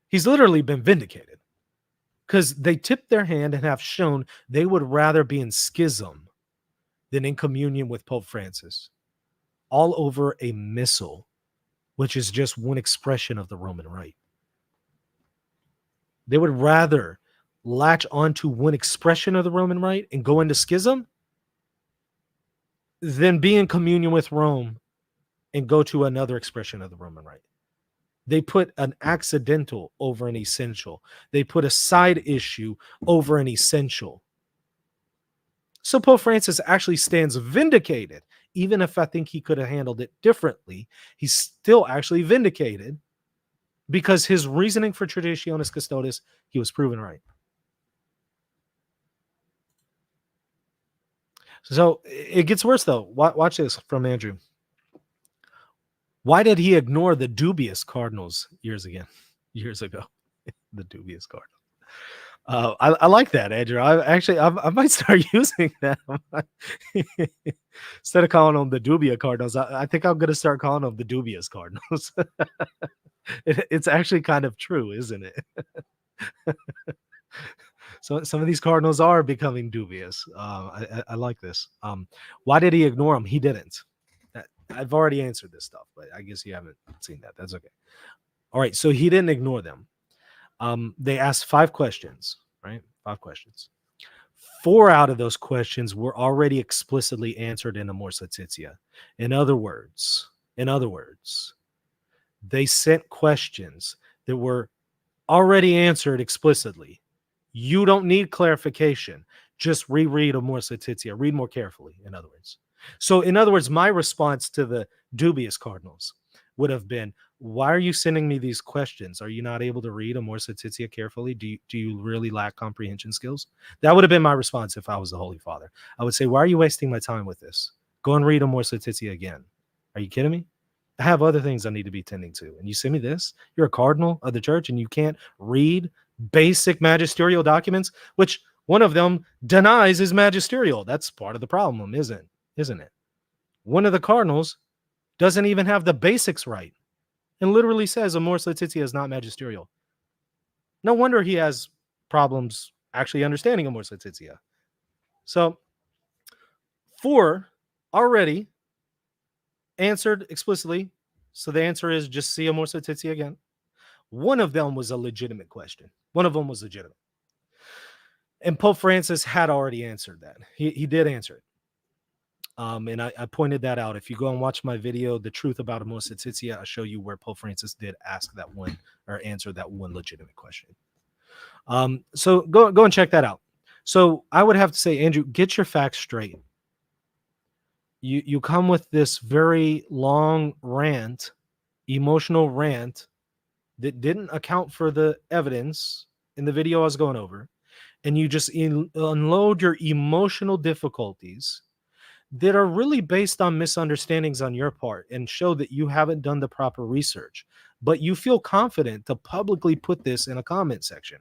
he's literally been vindicated because they tipped their hand and have shown they would rather be in schism than in communion with Pope Francis, all over a missal, which is just one expression of the Roman Rite. They would rather latch onto one expression of the Roman Rite and go into schism than be in communion with Rome and go to another expression of the Roman Rite. They put an accidental over an essential. They put a side issue over an essential. So Pope Francis actually stands vindicated. Even if I think he could have handled it differently, he's still actually vindicated because his reasoning for Traditionis Custodes, he was proven right. So it gets worse, though. Watch this from Andrew. Why did he ignore the dubious Cardinals years ago? The dubious Cardinals. I like that, Andrew. I might start using that. Instead of calling them the Dubia Cardinals, I think I'm going to start calling them the dubious Cardinals. It's actually kind of true, isn't it? So some of these Cardinals are becoming dubious. I like this. Why did he ignore them? He didn't. I've already answered this stuff, but I guess you haven't seen that. That's okay. All right. So he didn't ignore them. They asked 5 questions, right? 5 questions. 4 out of those questions were already explicitly answered in Amor Laetitia. In other words, they sent questions that were already answered explicitly. You don't need clarification. Just reread Amor Laetitia. Read more carefully, in other words. So, in other words, my response to the dubious Cardinals would have been, why are you sending me these questions? Are you not able to read Amor Laetitia carefully? Do you really lack comprehension skills? That would have been my response if I was the Holy Father. I would say, why are you wasting my time with this? Go and read Amor Laetitia again. Are you kidding me? I have other things I need to be tending to. And you send me this? You're a cardinal of the church and you can't read basic magisterial documents, which one of them denies is magisterial. That's part of the problem, isn't it? One of the cardinals doesn't even have the basics right and literally says Amor Laetitia is not magisterial. No wonder he has problems actually understanding Amor Laetitia. So 4 already answered explicitly. So the answer is just see Amor Laetitia again. One of them was a legitimate question. One of them was legitimate. And Pope Francis had already answered that. He did answer it. And I pointed that out. If you go and watch my video, The Truth About Amor Laetitia, I show you where Pope Francis did ask that one or answer that one legitimate question. So go and check that out. So I would have to say, Andrew, get your facts straight. You come with this very long rant, emotional rant that didn't account for the evidence in the video I was going over, and you just unload your emotional difficulties that are really based on misunderstandings on your part and show that you haven't done the proper research, but you feel confident to publicly put this in a comment section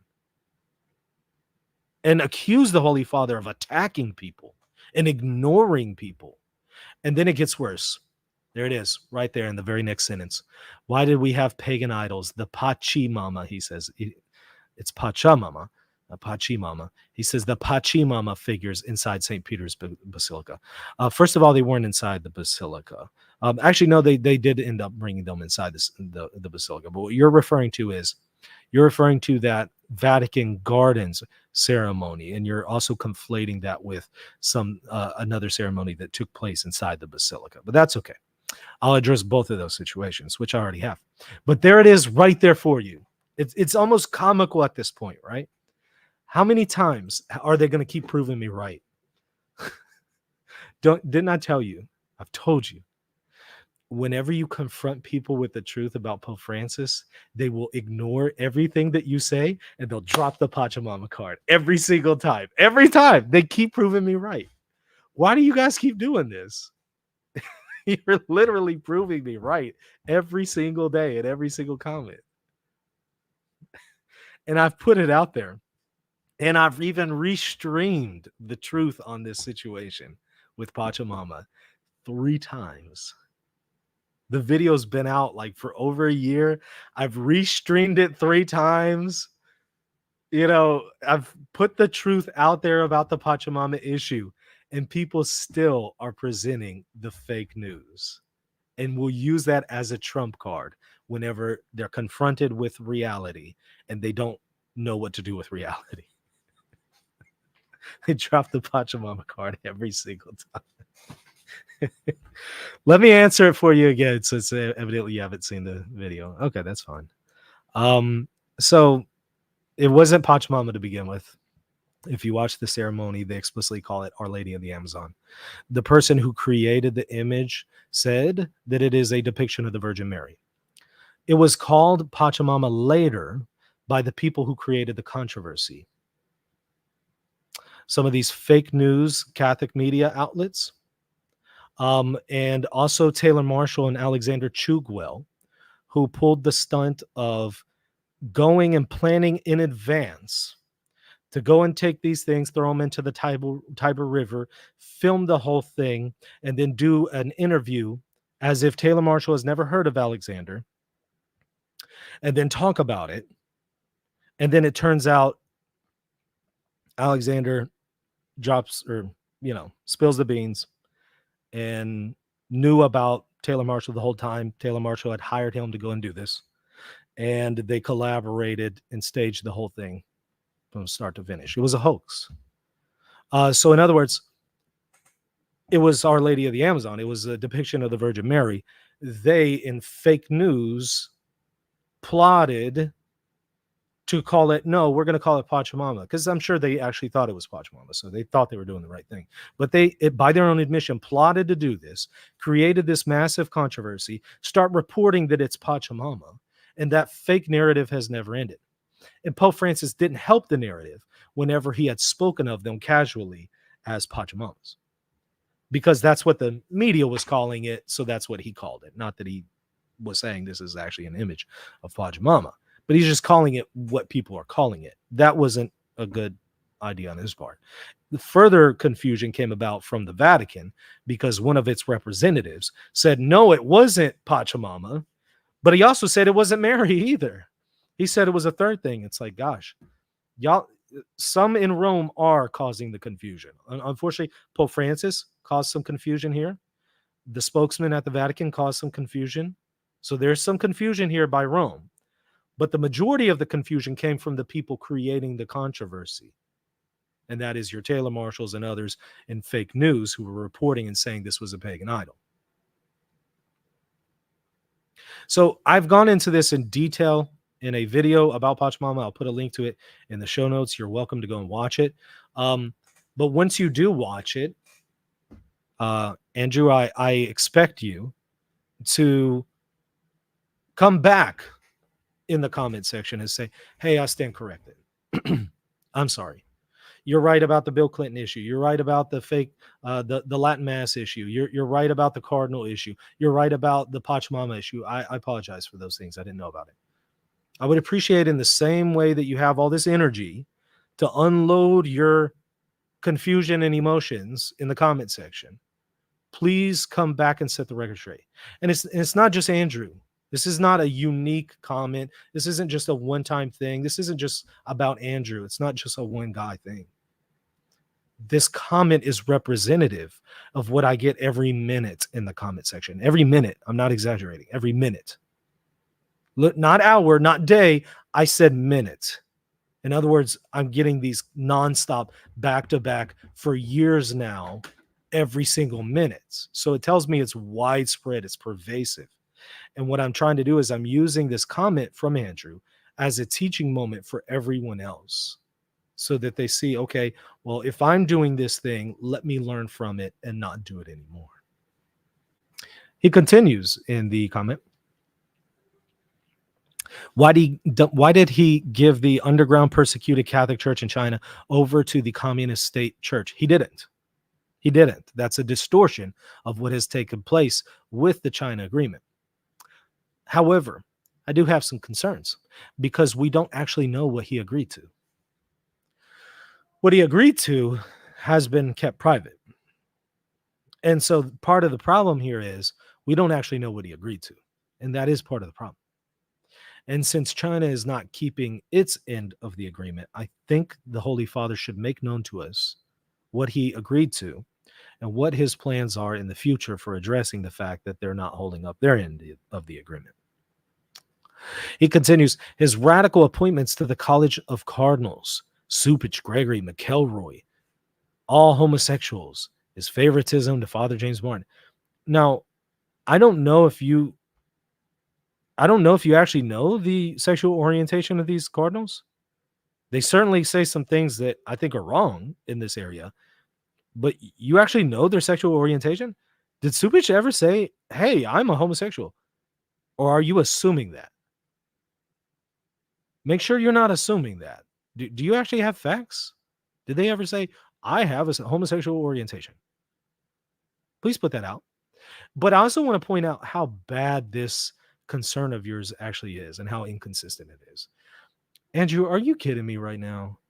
and accuse the Holy Father of attacking people and ignoring people. And then it gets worse. There it is, right there in the very next sentence. Why did we have pagan idols? The Pachamama, he says. It's Pachamama, a Pachamama. He says the Pachamama figures inside St. Peter's Basilica. First of all, they weren't inside the Basilica. Actually, no, they did end up bringing them inside the Basilica. But what you're referring to that Vatican Gardens ceremony, and you're also conflating that with some another ceremony that took place inside the Basilica. But that's okay. I'll address both of those situations, which I already have. But there it is right there for you. It's almost comical at this point, right? How many times are they going to keep proving me right? Didn't I tell you? I've told you. Whenever you confront people with the truth about Pope Francis, they will ignore everything that you say and they'll drop the Pachamama card every single time. Every time they keep proving me right. Why do you guys keep doing this? You're literally proving me right every single day and every single comment. And I've put it out there. And I've even restreamed the truth on this situation with Pachamama 3 times. The video's been out like for over a year. I've restreamed it 3 times. You know, I've put the truth out there about the Pachamama issue, and people still are presenting the fake news and will use that as a trump card whenever they're confronted with reality and they don't know what to do with reality. They drop the Pachamama card every single time. Let me answer it for you again, since evidently you haven't seen the video. Okay, that's fine. So it wasn't Pachamama to begin with. If you watch the ceremony, they explicitly call it Our Lady of the Amazon. The person who created the image said that it is a depiction of the Virgin Mary. It was called Pachamama later by the people who created the controversy. Some of these fake news Catholic media outlets And also Taylor Marshall and Alexander Chugwell, who pulled the stunt of going and planning in advance to go and take these things, throw them into the Tiber River, film the whole thing, and then do an interview as if Taylor Marshall has never heard of Alexander, and then talk about it. And then it turns out Alexander drops or, spills the beans and knew about Taylor Marshall the whole time. Taylor Marshall had hired him to go and do this. And they collaborated and staged the whole thing from start to finish. It was a hoax. So in other words, it was Our Lady of the Amazon. It was a depiction of the Virgin Mary. They, in fake news, plotted to call it, no, we're going to call it Pachamama, because I'm sure they actually thought it was Pachamama, so they thought they were doing the right thing. But they, by their own admission, plotted to do this, created this massive controversy, start reporting that it's Pachamama, and that fake narrative has never ended. And Pope Francis didn't help the narrative whenever he had spoken of them casually as Pachamamas, because that's what the media was calling it, so that's what he called it. Not that he was saying this is actually an image of Pachamama, but he's just calling it what people are calling it. That wasn't a good idea on his part. The further confusion came about from the Vatican because one of its representatives said, no, it wasn't Pachamama, but he also said it wasn't Mary either. He said it was a third thing. It's like, gosh, y'all, some in Rome are causing the confusion. Unfortunately, Pope Francis caused some confusion here. The spokesman at the Vatican caused some confusion. So there's some confusion here by Rome. But the majority of the confusion came from the people creating the controversy. And that is your Taylor Marshalls and others in fake news who were reporting and saying this was a pagan idol. So I've gone into this in detail in a video about Pachamama. I'll put a link to it in the show notes. You're welcome to go and watch it. But once you do watch it, Andrew, I expect you to come back in the comment section and say, hey, I stand corrected. I'm sorry. You're right about the Bill Clinton issue. You're right about the fake, the Latin Mass issue. You're right about the Cardinal issue. You're right about the Pachamama issue. I apologize for those things. I didn't know about it. I would appreciate in the same way that you have all this energy to unload your confusion and emotions in the comment section. Please come back and set the record straight. And it's not just Andrew. This is not a unique comment. This isn't just a one-time thing. This isn't just about Andrew. It's not just a one guy thing. This comment is representative of what I get every minute in the comment section. Every minute. I'm not exaggerating. Every minute. Look, not hour, not day. I said minute. In other words, I'm getting these nonstop back to back for years now, every single minute. So it tells me it's widespread. It's pervasive. And what I'm trying to do is I'm using this comment from Andrew as a teaching moment for everyone else so that they see, okay, well, if I'm doing this thing, let me learn from it and not do it anymore. He continues in the comment. Why did he give the underground persecuted Catholic Church in China over to the communist state church? He didn't. He didn't. That's a distortion of what has taken place with the China agreement. However, I do have some concerns because we don't actually know what he agreed to. What he agreed to has been kept private. And so part of the problem here is we don't actually know what he agreed to. And that is part of the problem. And since China is not keeping its end of the agreement, I think the Holy Father should make known to us what he agreed to and what his plans are in the future for addressing the fact that they're not holding up their end of the agreement. He continues, his radical appointments to the College of Cardinals, Supich, Gregory, McElroy, all homosexuals, his favoritism to Father James Martin. Now, I don't know if you actually know the sexual orientation of these cardinals. They certainly say some things that I think are wrong in this area, but you actually know their sexual orientation? Did Supich ever say, hey, I'm a homosexual? Or are you assuming that? Make sure you're not assuming that. Do you actually have facts? Did they ever say, I have a homosexual orientation? Please put that out. But I also want to point out how bad this concern of yours actually is and how inconsistent it is. Andrew, are you kidding me right now?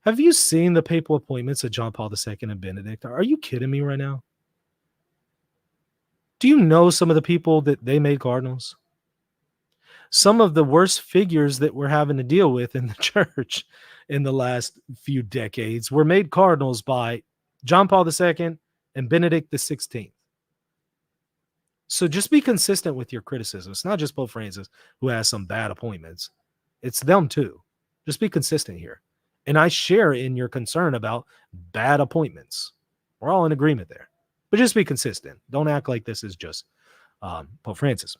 Have you seen the papal appointments of John Paul II and Benedict? Are you kidding me right now? Do you know some of the people that they made cardinals? Some of the worst figures that we're having to deal with in the church in the last few decades were made cardinals by John Paul II and Benedict XVI. So just be consistent with your criticism. It's not just Pope Francis who has some bad appointments. It's them too. Just be consistent here. And I share in your concern about bad appointments. We're all in agreement there. But just be consistent. Don't act like this is just Pope Francis.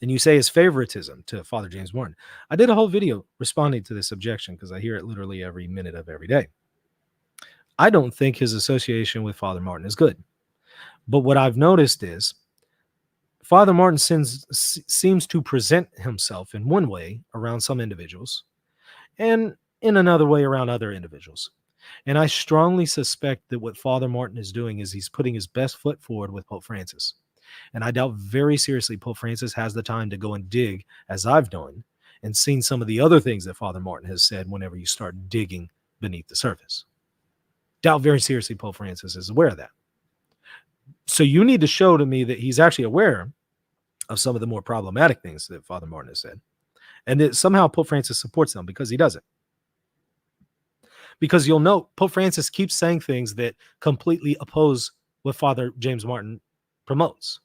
And you say his favoritism to Father James Martin. I did a whole video responding to this objection because I hear it literally every minute of every day. I don't think his association with Father Martin is good. But what I've noticed is Father Martin seems to present himself in one way around some individuals and in another way around other individuals. And I strongly suspect that what Father Martin is doing is he's putting his best foot forward with Pope Francis. And I doubt very seriously Pope Francis has the time to go and dig, as I've done, and seen some of the other things that Father Martin has said whenever you start digging beneath the surface. Doubt very seriously Pope Francis is aware of that. So you need to show to me that he's actually aware of some of the more problematic things that Father Martin has said, and that somehow Pope Francis supports them, because he doesn't. Because you'll note Pope Francis keeps saying things that completely oppose what Father James Martin promotes.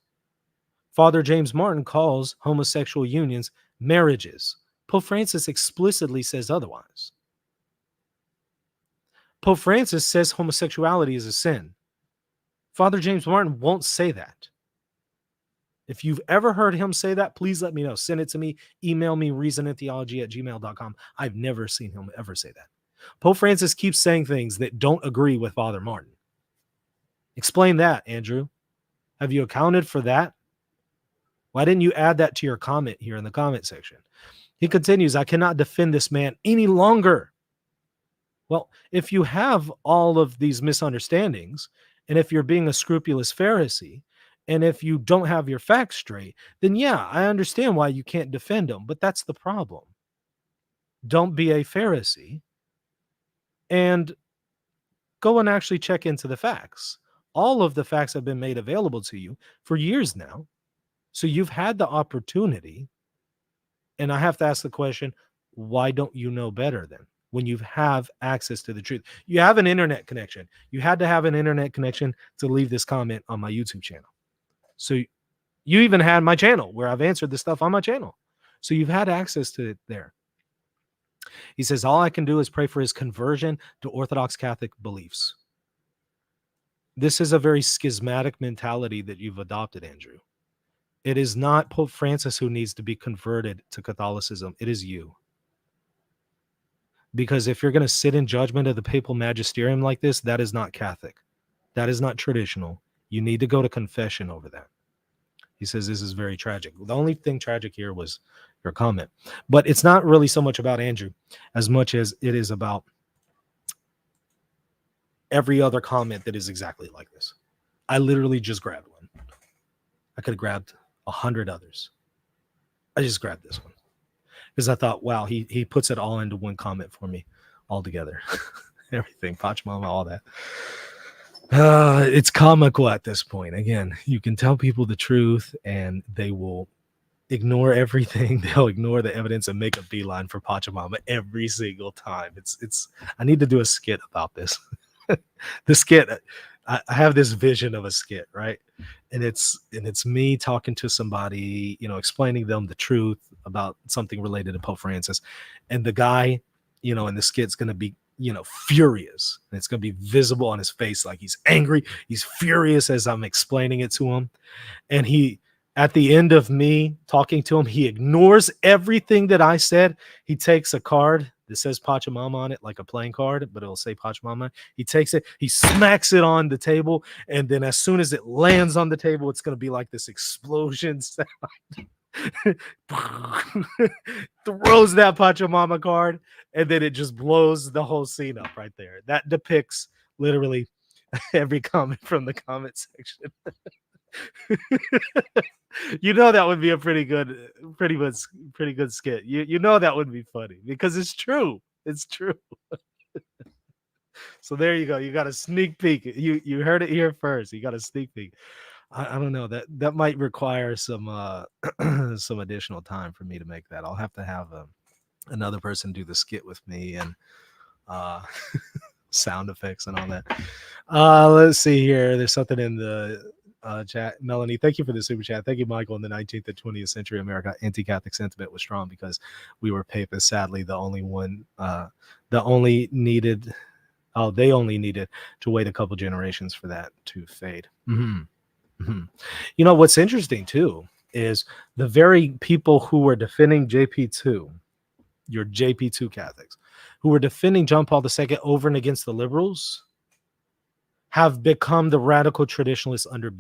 Father James Martin calls homosexual unions marriages. Pope Francis explicitly says otherwise. Pope Francis says homosexuality is a sin. Father James Martin won't say that. If you've ever heard him say that, please let me know. Send it to me. Email me, reasonandtheology@gmail.com. I've never seen him ever say that. Pope Francis keeps saying things that don't agree with Father Martin. Explain that, Andrew. Have you accounted for that? Why didn't you add that to your comment here in the comment section? He continues, I cannot defend this man any longer. Well, if you have all of these misunderstandings, and if you're being a scrupulous Pharisee, and if you don't have your facts straight, then yeah, I understand why you can't defend him, but that's the problem. Don't be a Pharisee and go and actually check into the facts. All of the facts have been made available to you for years now. So you've had the opportunity. And I have to ask the question, why don't you know better then? When you have access to the truth, you have an internet connection. You had to have an internet connection to leave this comment on my YouTube channel. So you even had my channel where I've answered this stuff on my channel. So you've had access to it there. He says, all I can do is pray for his conversion to Orthodox Catholic beliefs. This is a very schismatic mentality that you've adopted, Andrew. It is not Pope Francis who needs to be converted to Catholicism. It is you. Because if you're going to sit in judgment of the papal magisterium like this, that is not Catholic. That is not traditional. You need to go to confession over that. He says this is very tragic. The only thing tragic here was your comment. But it's not really so much about Andrew as much as it is about every other comment that is exactly like this. I literally just grabbed one. I could have grabbed 100 others. I just grabbed this one because I thought, wow, he puts it all into one comment for me all together. Everything, Pachamama, all that. It's comical at this point. Again, you can tell people the truth and they will ignore everything. They'll ignore the evidence and make a beeline for Pachamama every single time. It's I need to do a skit about this. The skit, I have this vision of a skit, right? And it's me talking to somebody, explaining them the truth about something related to Pope Francis. And the guy, in the skit's going to be, furious. And it's going to be visible on his face. Like he's angry. He's furious as I'm explaining it to him. And at the end of me talking to him, he ignores everything that I said. He takes a card that says Pachamama on it, like a playing card, but it'll say Pachamama. He takes it, he smacks it on the table, and then as soon as it lands on the table, it's going to be like this explosion sound. Throws that Pachamama card, and then it just blows the whole scene up right there. That depicts literally every comment from the comment section. You know that would be a pretty good skit. You know that would be funny because it's true. It's true. So there you go. You got a sneak peek. You heard it here first. You got a sneak peek. I don't know, that might require some some additional time for me to make that. I'll have to have another person do the skit with me and uh sound effects and all that. Let's see here. There's something in the chat. Melanie, thank you for the super chat. Thank you, Michael. In the 19th and 20th century America, anti-Catholic sentiment was strong because we were papists. Sadly, they only needed to wait a couple generations for that to fade. You know, what's interesting too is the very people who were defending JP2, your JP2 Catholics, who were defending John Paul II over and against the liberals, have become the radical traditionalists under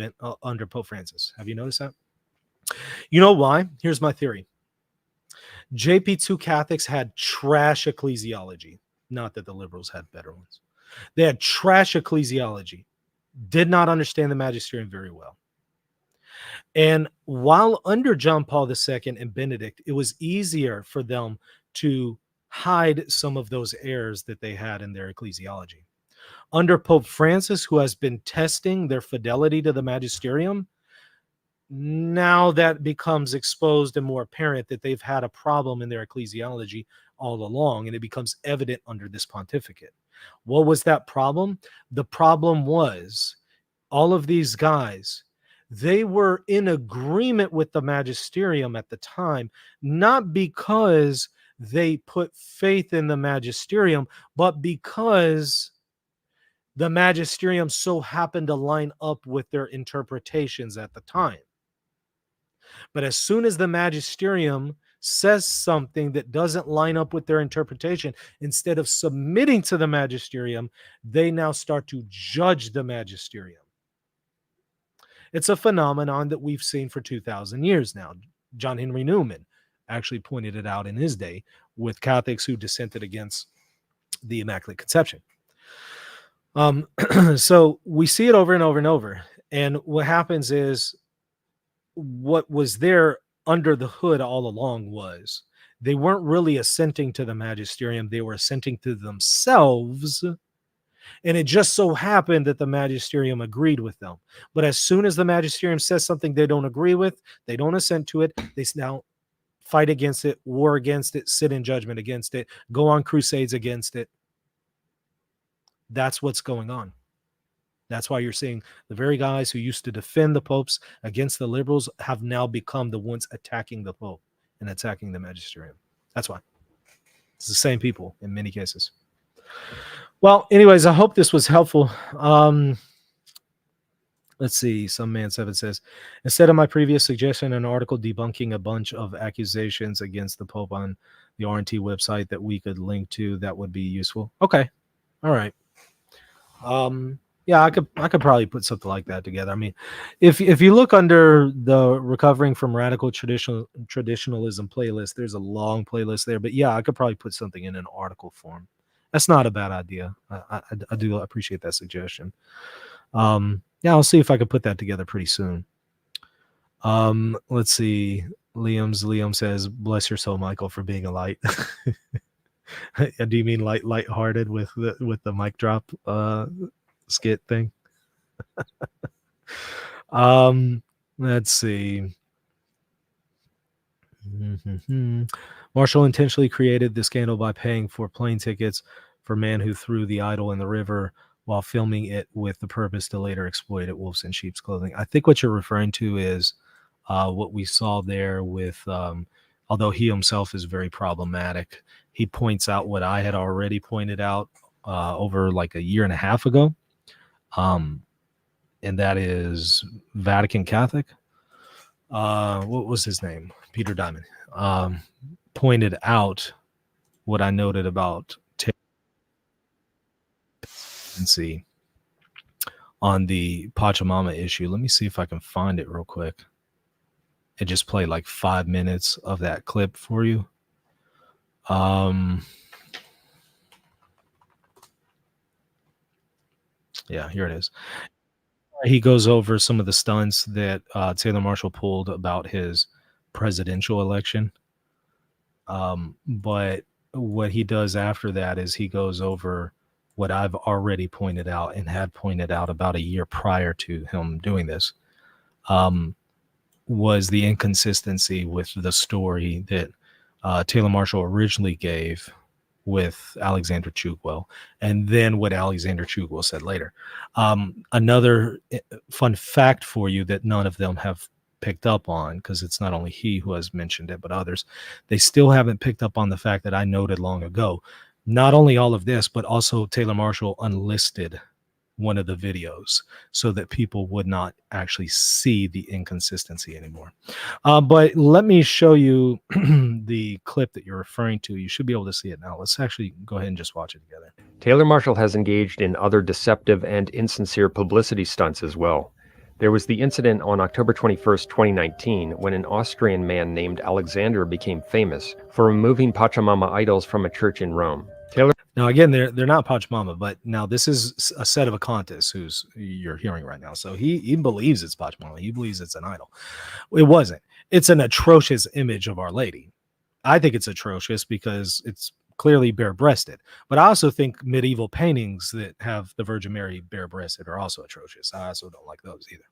Pope Francis. Have you noticed that? You know why? Here's my theory. JP2 Catholics had trash ecclesiology. Not that the liberals had better ones. They had trash ecclesiology. Did not understand the magisterium very well. And while under John Paul II and Benedict, it was easier for them to hide some of those errors that they had in their ecclesiology. Under Pope Francis, who has been testing their fidelity to the magisterium, now that becomes exposed and more apparent that they've had a problem in their ecclesiology all along, and it becomes evident under this pontificate. What was that problem? The problem was all of these guys, they were in agreement with the magisterium at the time, not because they put faith in the magisterium, but because the magisterium so happened to line up with their interpretations at the time. But as soon as the magisterium says something that doesn't line up with their interpretation, instead of submitting to the magisterium, they now start to judge the magisterium. It's a phenomenon that we've seen for 2,000 years now. John Henry Newman actually pointed it out in his day with Catholics who dissented against the Immaculate Conception. So we see it over and over and over. And what happens is, what was there under the hood all along was they weren't really assenting to the magisterium. They were assenting to themselves. And it just so happened that the magisterium agreed with them. But as soon as the magisterium says something they don't agree with, they don't assent to it. They now fight against it, war against it, sit in judgment against it, go on crusades against it. That's what's going on. That's why you're seeing the very guys who used to defend the popes against the liberals have now become the ones attacking the pope and attacking the magisterium. That's why. It's the same people in many cases. Well, anyways, I hope this was helpful. Let's see. Some man 7 says, instead of my previous suggestion, an article debunking a bunch of accusations against the pope on the RNT website that we could link to, that would be useful. Okay. All right. Yeah, I could probably put something like that together. I mean, if you look under the Recovering from Radical Traditionalism playlist, there's a long playlist there. But yeah, I could probably put something in an article form. That's not a bad idea. I do appreciate that suggestion. Yeah, I'll see if I can put that together pretty soon. Let's see. Liam says, "Bless your soul, Michael, for being a light." Do you mean lighthearted with the mic drop skit thing? Let's see. Marshall intentionally created the scandal by paying for plane tickets for man who threw the idol in the river while filming it with the purpose to later exploit it, wolves in sheep's clothing. I think what you're referring to is what we saw there with, although he himself is very problematic, he points out what I had already pointed out over like a year and a half ago. And that is Vatican Catholic. What was his name? Peter Diamond. Pointed out what I noted about tendency on the Pachamama issue. Let me see if I can find it real quick. It just played like 5 minutes of that clip for you. Yeah, here it is. He goes over some of the stunts that Taylor Marshall pulled about his presidential election. But what he does after that is he goes over what I've already pointed out and had pointed out about a year prior to him doing this, was the inconsistency with the story that Taylor Marshall originally gave with Alexander Chugwell, and then what Alexander Chugwell said later. Another fun fact for you that none of them have picked up on, because it's not only he who has mentioned it, but others, they still haven't picked up on the fact that I noted long ago. Not only all of this, but also Taylor Marshall unlisted one of the videos so that people would not actually see the inconsistency anymore. But let me show you the clip that you're referring to. You should be able to see it now. Let's actually go ahead and just watch it together. Taylor Marshall has engaged in other deceptive and insincere publicity stunts as well. There was the incident on October 21st, 2019, when an Austrian man named Alexander became famous for removing Pachamama idols from a church in Rome. Now, again, they're not Pachamama, but now this is a set of Acontis who's you're hearing right now. So he believes it's Pachamama. He believes it's an idol. It wasn't. It's an atrocious image of Our Lady. I think it's atrocious because it's clearly bare-breasted. But I also think medieval paintings that have the Virgin Mary bare-breasted are also atrocious. I also don't like those either.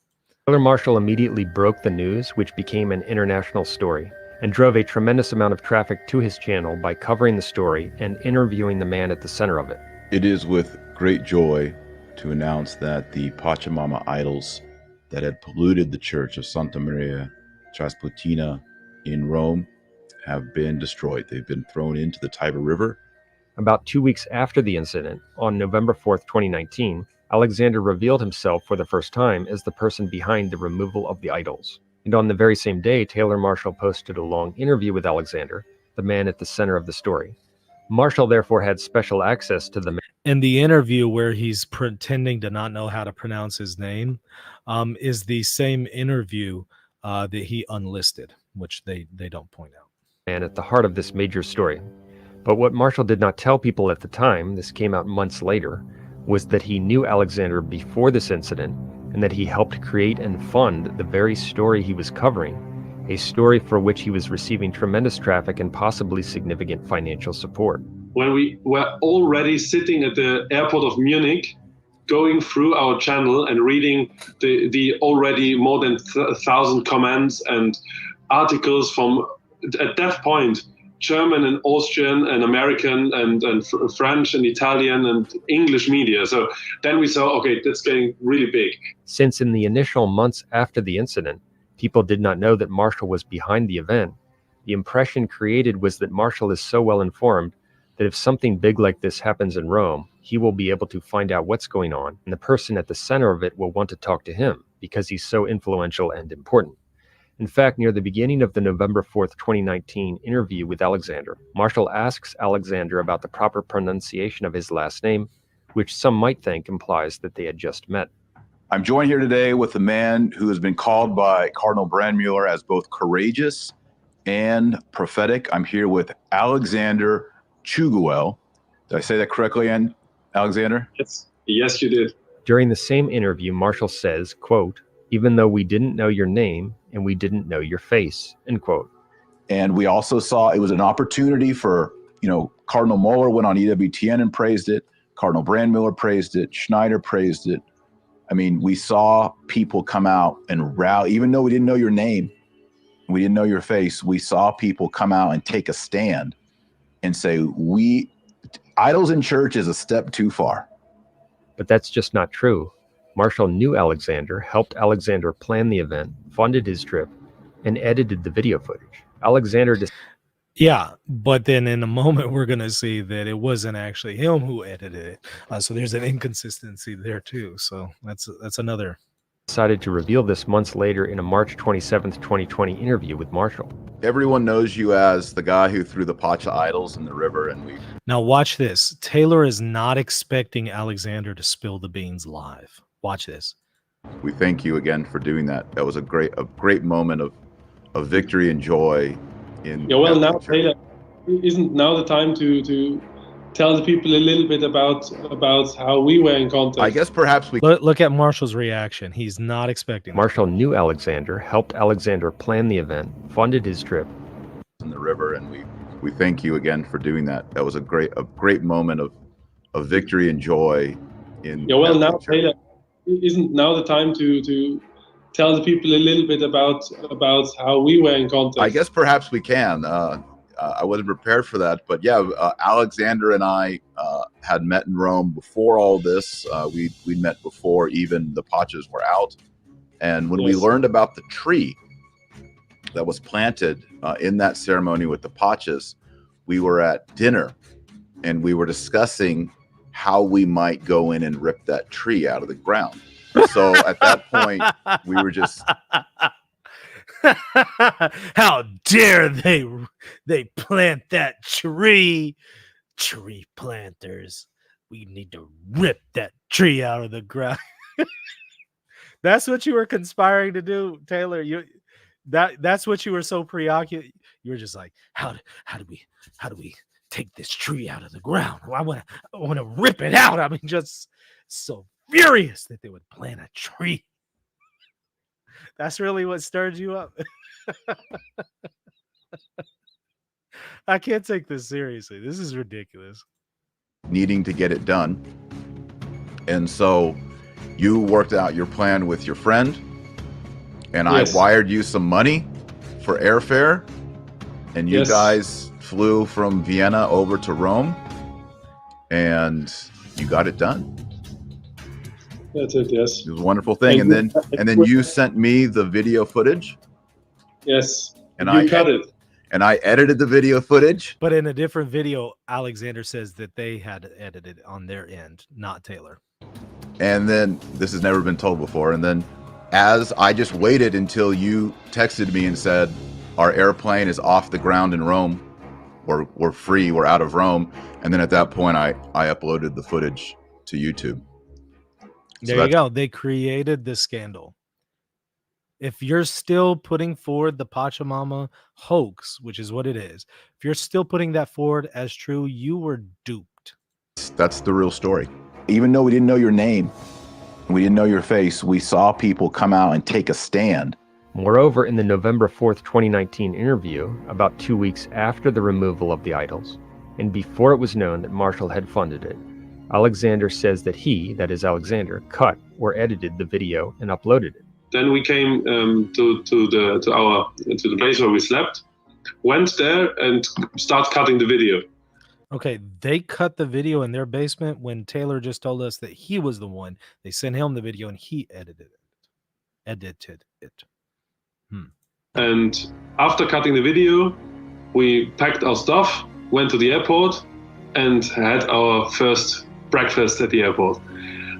Taylor Marshall immediately broke the news, which became an international story, and drove a tremendous amount of traffic to his channel by covering the story and interviewing the man at the center of it. It is with great joy to announce that the Pachamama idols that had polluted the church of Santa Maria Trasputina in Rome have been destroyed. They've been thrown into the Tiber River. About 2 weeks after the incident, on November 4th, 2019, Alexander revealed himself for the first time as the person behind the removal of the idols. And on the very same day, Taylor Marshall posted a long interview with Alexander, the man at the center of the story. Marshall therefore had special access to the man. In the interview where he's pretending to not know how to pronounce his name, is the same interview that he unlisted, which they don't point out. Man at the heart of this major story. But what Marshall did not tell people at the time, this came out months later, was that he knew Alexander before this incident, and that he helped create and fund the very story he was covering, a story for which he was receiving tremendous traffic and possibly significant financial support. When we were already sitting at the airport of Munich, going through our channel and reading the already more than 1,000 comments and articles from, at that point, German and Austrian and American and French and Italian and English media. So then we saw, okay, that's getting really big. Since in the initial months after the incident, people did not know that Marshall was behind the event, the impression created was that Marshall is so well informed that if something big like this happens in Rome, he will be able to find out what's going on, and the person at the center of it will want to talk to him because he's so influential and important. In fact, near the beginning of the November 4th, 2019 interview with Alexander, Marshall asks Alexander about the proper pronunciation of his last name, which some might think implies that they had just met. I'm joined here today with a man who has been called by Cardinal Brandmuller as both courageous and prophetic. I'm here with Alexander Chugwell. Did I say that correctly, Alexander? Yes, you did. During the same interview, Marshall says, quote, "Even though we didn't know your name and we didn't know your face," end quote. And we also saw it was an opportunity for, Cardinal Muller went on EWTN and praised it. Cardinal Brandmuller praised it. Schneider praised it. I mean, we saw people come out and rally, even though we didn't know your name, we didn't know your face. We saw people come out and take a stand and say, idols in church is a step too far. But that's just not true. Marshall knew Alexander, helped Alexander plan the event, funded his trip, and edited the video footage. Alexander Yeah, but then in a moment, we're going to see that it wasn't actually him who edited it. So there's an inconsistency there, too. So that's another. Decided to reveal this months later in a March 27th, 2020 interview with Marshall. Everyone knows you as the guy who threw the Pacha idols in the river. And Now watch this. Taylor is not expecting Alexander to spill the beans live. Watch this. We thank you again for doing that. That was a great moment of victory and joy. Now, Taylor, isn't now the time to tell the people a little bit about how we were in contact. I guess perhaps we Look at Marshall's reaction. He's not expecting that. Marshall knew Alexander, helped Alexander plan the event, funded his trip. in the river, and we thank you again for doing that. That was a great moment of victory and joy. Yeah, well, now Taylor, isn't now the time to tell the people a little bit about how we were in contact? I guess perhaps we can. I wasn't prepared for that, but yeah, Alexander and I had met in Rome before all this. We met before even the Pachas were out, and when we learned about the tree that was planted in that ceremony with the Pachas, we were at dinner, and we were discussing how we might go in and rip that tree out of the ground. So at that point, we were just... How dare they plant that tree? Tree planters. We need to rip that tree out of the ground. That's what you were conspiring to do, Taylor. That's what you were so preoccupied. You were just like, how do we take this tree out of the ground? I want to rip it out. I mean, just so furious that they would plant a tree. That's really what stirred you up. I can't take this seriously. This is ridiculous. Needing to get it done. And so you worked out your plan with your friend, and I wired you some money for airfare, and you guys flew from Vienna over to Rome, and you got it done. That's it, yes. It was a wonderful thing. And then you sent me the video footage. Yes. And you cut it. And I edited the video footage. But in a different video, Alexander says that they had edited on their end, not Taylor. And then, this has never been told before, and then as I just waited until you texted me and said, our airplane is off the ground in Rome, we're free, we're out of Rome. And then at that point, I uploaded the footage to YouTube. There you go. They created the scandal. If you're still putting forward the Pachamama hoax, which is what it is, if you're still putting that forward as true, you were duped. That's the real story. Even though we didn't know your name, we didn't know your face, we saw people come out and take a stand. Moreover, in the November 4th, 2019 interview, about 2 weeks after the removal of the idols, and before it was known that Marshall had funded it, Alexander says that he, that is Alexander, cut or edited the video and uploaded it. Then we came to the place where we slept, went there and start cutting the video. Okay, they cut the video in their basement when Taylor just told us that he was the one. They sent him the video and he edited it. And after cutting the video, we packed our stuff, went to the airport, and had our first breakfast at the airport.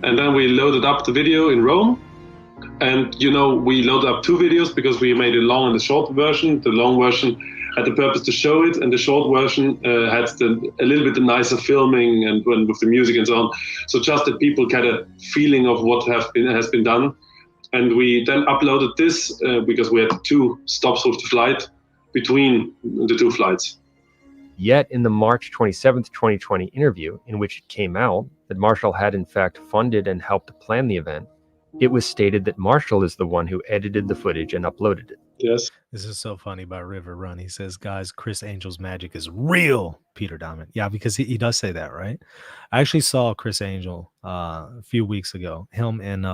And then we loaded up the video in Rome. And, we loaded up 2 videos because we made a long and a short version. The long version had the purpose to show it, and the short version had a little bit nicer filming and with the music and so on. So just that people get a feeling of what has been done. And we then uploaded this because we had 2 stops of the flight between the 2 flights. Yet in the March 27th, 2020 interview, in which it came out that Marshall had in fact funded and helped plan the event, it was stated that Marshall is the one who edited the footage and uploaded it. Yes. This is so funny by River Run. He says, guys, Chris Angel's magic is real, Peter Diamond. Yeah, because he does say that, right? I actually saw Chris Angel a few weeks ago, him and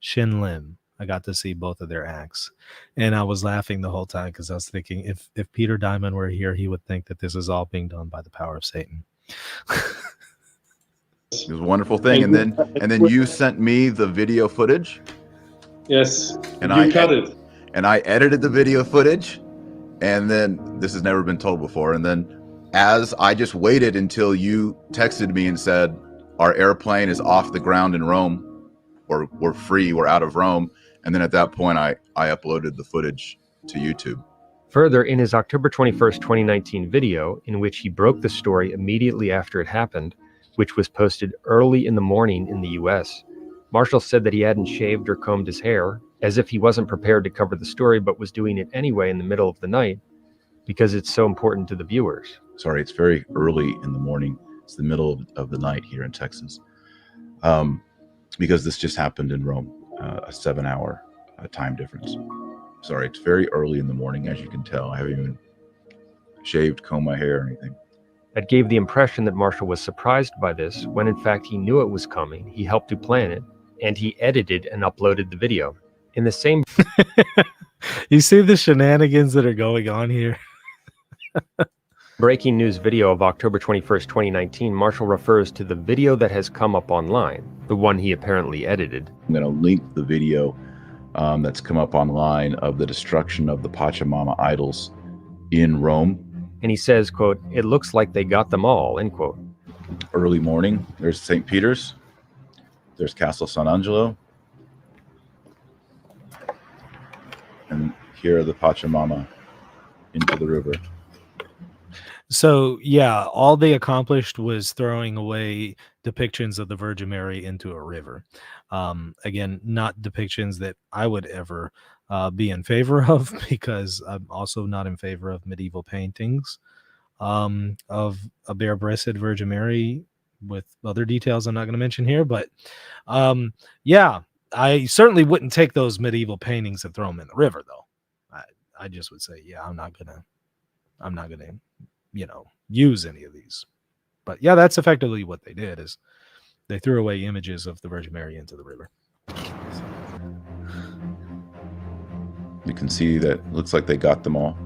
Shin Lim. I got to see both of their acts. And I was laughing the whole time because I was thinking if Peter Diamond were here, he would think that this is all being done by the power of Satan. It was a wonderful thing. And then you sent me the video footage. Yes. And you cut it. And I edited the video footage. And then, this has never been told before. And then as I just waited until you texted me and said, our airplane is off the ground in Rome, we're free, we're out of Rome. And then at that point, I uploaded the footage to YouTube. Further, in his October 21st, 2019 video, in which he broke the story immediately after it happened, which was posted early in the morning in the US, Marshall said that he hadn't shaved or combed his hair, as if he wasn't prepared to cover the story, but was doing it anyway in the middle of the night, because it's so important to the viewers. Sorry, it's very early in the morning. It's the middle of the night here in Texas, because this just happened in Rome, a 7-hour time difference. Sorry, it's very early in the morning, as you can tell. I haven't even shaved, combed my hair or anything. That gave the impression that Marshall was surprised by this, when in fact he knew it was coming, he helped to plan it, and he edited and uploaded the video. In the same You see the shenanigans that are going on here? breaking news video of October 21st, 2019, Marshall refers to the video that has come up online, the one he apparently edited. I'm going to link the video that's come up online of the destruction of the Pachamama idols in Rome. And he says, quote, "It looks like they got them all," end quote. Early morning, there's St. Peter's, there's Castle San Angelo, and here are the Pachamama into the river. So, yeah, all they accomplished was throwing away depictions of the Virgin Mary into a river. Again, not depictions that I would ever be in favor of, because I'm also not in favor of medieval paintings of a bare-breasted Virgin Mary with other details I'm not going to mention here. But yeah, I certainly wouldn't take those medieval paintings and throw them in the river, though. I just would say, yeah, I'm not gonna, use any of these. But yeah, that's effectively what they did, is they threw away images of the Virgin Mary into the river. You can see that it looks like they got them all.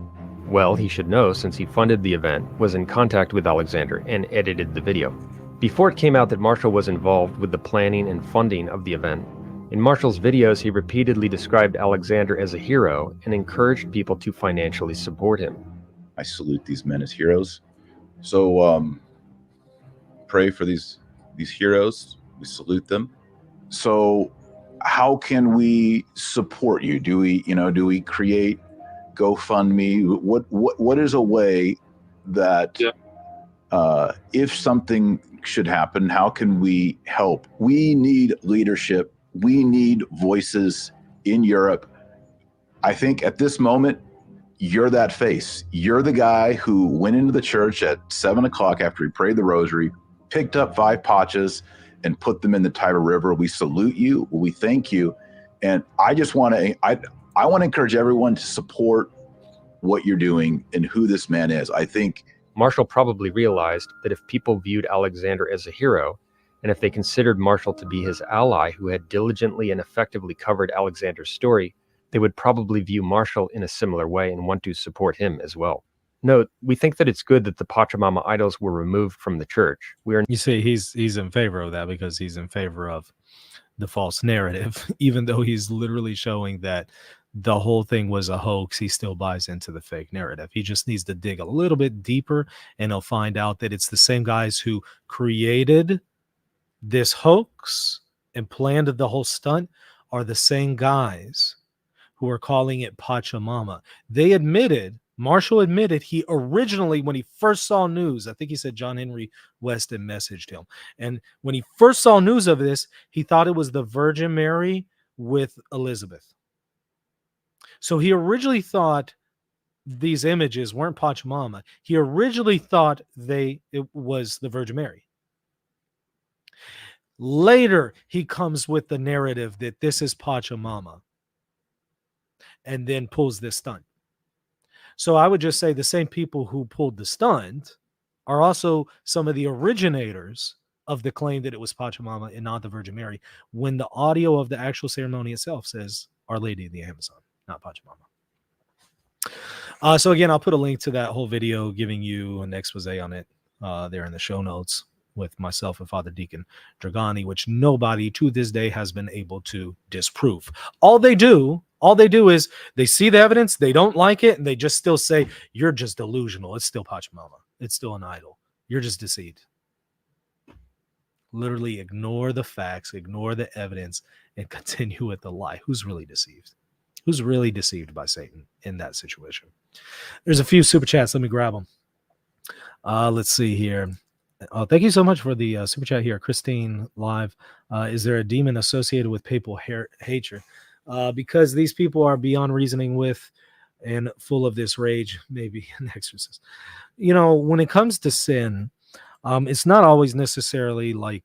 Well, he should know, since he funded the event, was in contact with Alexander, and edited the video. Before it came out that Marshall was involved with the planning and funding of the event, in Marshall's videos he repeatedly described Alexander as a hero and encouraged people to financially support him. I salute these men as heroes. So pray for these heroes. We salute them. So how can we support you? Do we create GoFundMe? What is a way that if something should happen, how can we help? We need leadership. We need voices in Europe. I think at this moment, you're that face. You're the guy who went into the church at 7 o'clock after he prayed the rosary, picked up 5 pachas and put them in the Tiber River. We salute you. We thank you. And I just want to, I want to encourage everyone to support what you're doing and who this man is. I think Marshall probably realized that if people viewed Alexander as a hero, and if they considered Marshall to be his ally who had diligently and effectively covered Alexander's story, they would probably view Marshall in a similar way and want to support him as well. Note, we think that it's good that the Pachamama idols were removed from the church. You see, he's in favor of that because he's in favor of the false narrative, even though he's literally showing that the whole thing was a hoax. He still buys into the fake narrative. He just needs to dig a little bit deeper, and he'll find out that it's the same guys who created this hoax and planned the whole stunt are the same guys who are calling it Pachamama. Marshall admitted he originally, when he first saw news, I think he said John Henry Weston messaged him. And when he first saw news of this, he thought it was the Virgin Mary with Elizabeth. So he originally thought these images weren't Pachamama. He originally thought it was the Virgin Mary. Later, he comes with the narrative that this is Pachamama, and then pulls this stunt. So I would just say the same people who pulled the stunt are also some of the originators of the claim that it was Pachamama and not the Virgin Mary, when the audio of the actual ceremony itself says Our Lady of the Amazon, not Pachamama. So again, I'll put a link to that whole video giving you an expose on it there in the show notes with myself and Father Deacon Dragani, which nobody to this day has been able to disprove. All they do is they see the evidence, they don't like it, and they just still say, you're just delusional. It's still Pachamama. It's still an idol. You're just deceived. Literally ignore the facts, ignore the evidence, and continue with the lie. Who's really deceived? Who's really deceived by Satan in that situation? There's a few super chats. Let me grab them. Let's see here. Oh, thank you so much for the super chat here, Christine Live. Is there a demon associated with papal hatred? Because these people are beyond reasoning with and full of this rage, maybe an exorcist. When it comes to sin, It's not always necessarily like,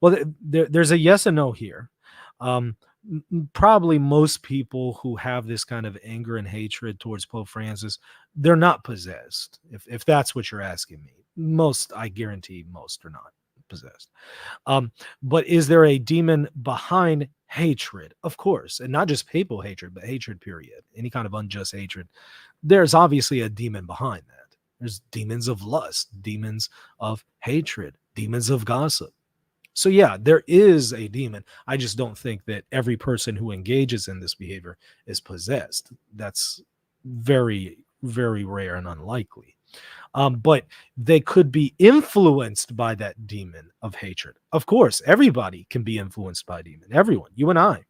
well, there's a yes and no here. Probably most people who have this kind of anger and hatred towards Pope Francis, they're not possessed. If that's what you're asking me, most, I guarantee most are not possessed. But is there a demon behind hatred? Of course, and not just papal hatred, but hatred period, any kind of unjust hatred. There's obviously a demon behind that. There's demons of lust, demons of hatred, demons of gossip. So yeah, there is a demon. I just don't think that every person who engages in this behavior is possessed. That's very, very rare and unlikely. But they could be influenced by that demon of hatred. Of course, everybody can be influenced by a demon. Everyone, you and I.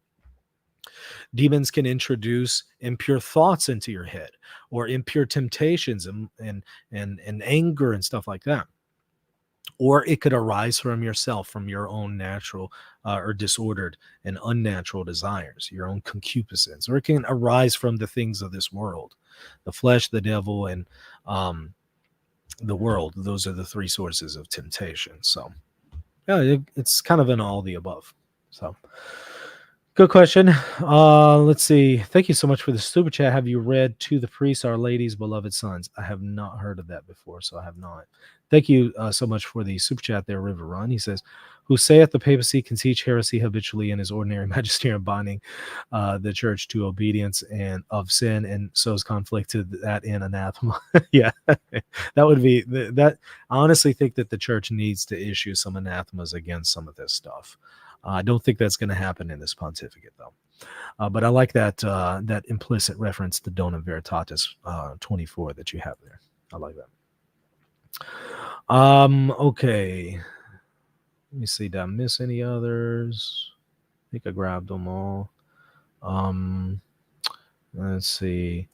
Demons can introduce impure thoughts into your head, or impure temptations and anger and stuff like that. Or it could arise from yourself, from your own natural or disordered and unnatural desires, your own concupiscence. Or it can arise from the things of this world, the flesh, the devil, and the world. Those are the three sources of temptation. So yeah, it's kind of in all the above. So good question. Let's see. Thank you so much for the super chat. Have you read To the Priests, Our Lady's Beloved Sons? I have not heard of that before, so I have not. Thank you so much for the super chat there, River Run. He says, who saith the papacy can teach heresy habitually in his ordinary magisterium, binding the church to obedience and of sin, and sows conflict to that in anathema. Yeah, that would be that. I honestly think that the church needs to issue some anathemas against some of this stuff. I don't think that's going to happen in this pontificate, though. But I like that that implicit reference to Dona Veritatis 24 that you have there. I like that. Okay. Let me see. Did I miss any others? I think I grabbed them all. Let's see.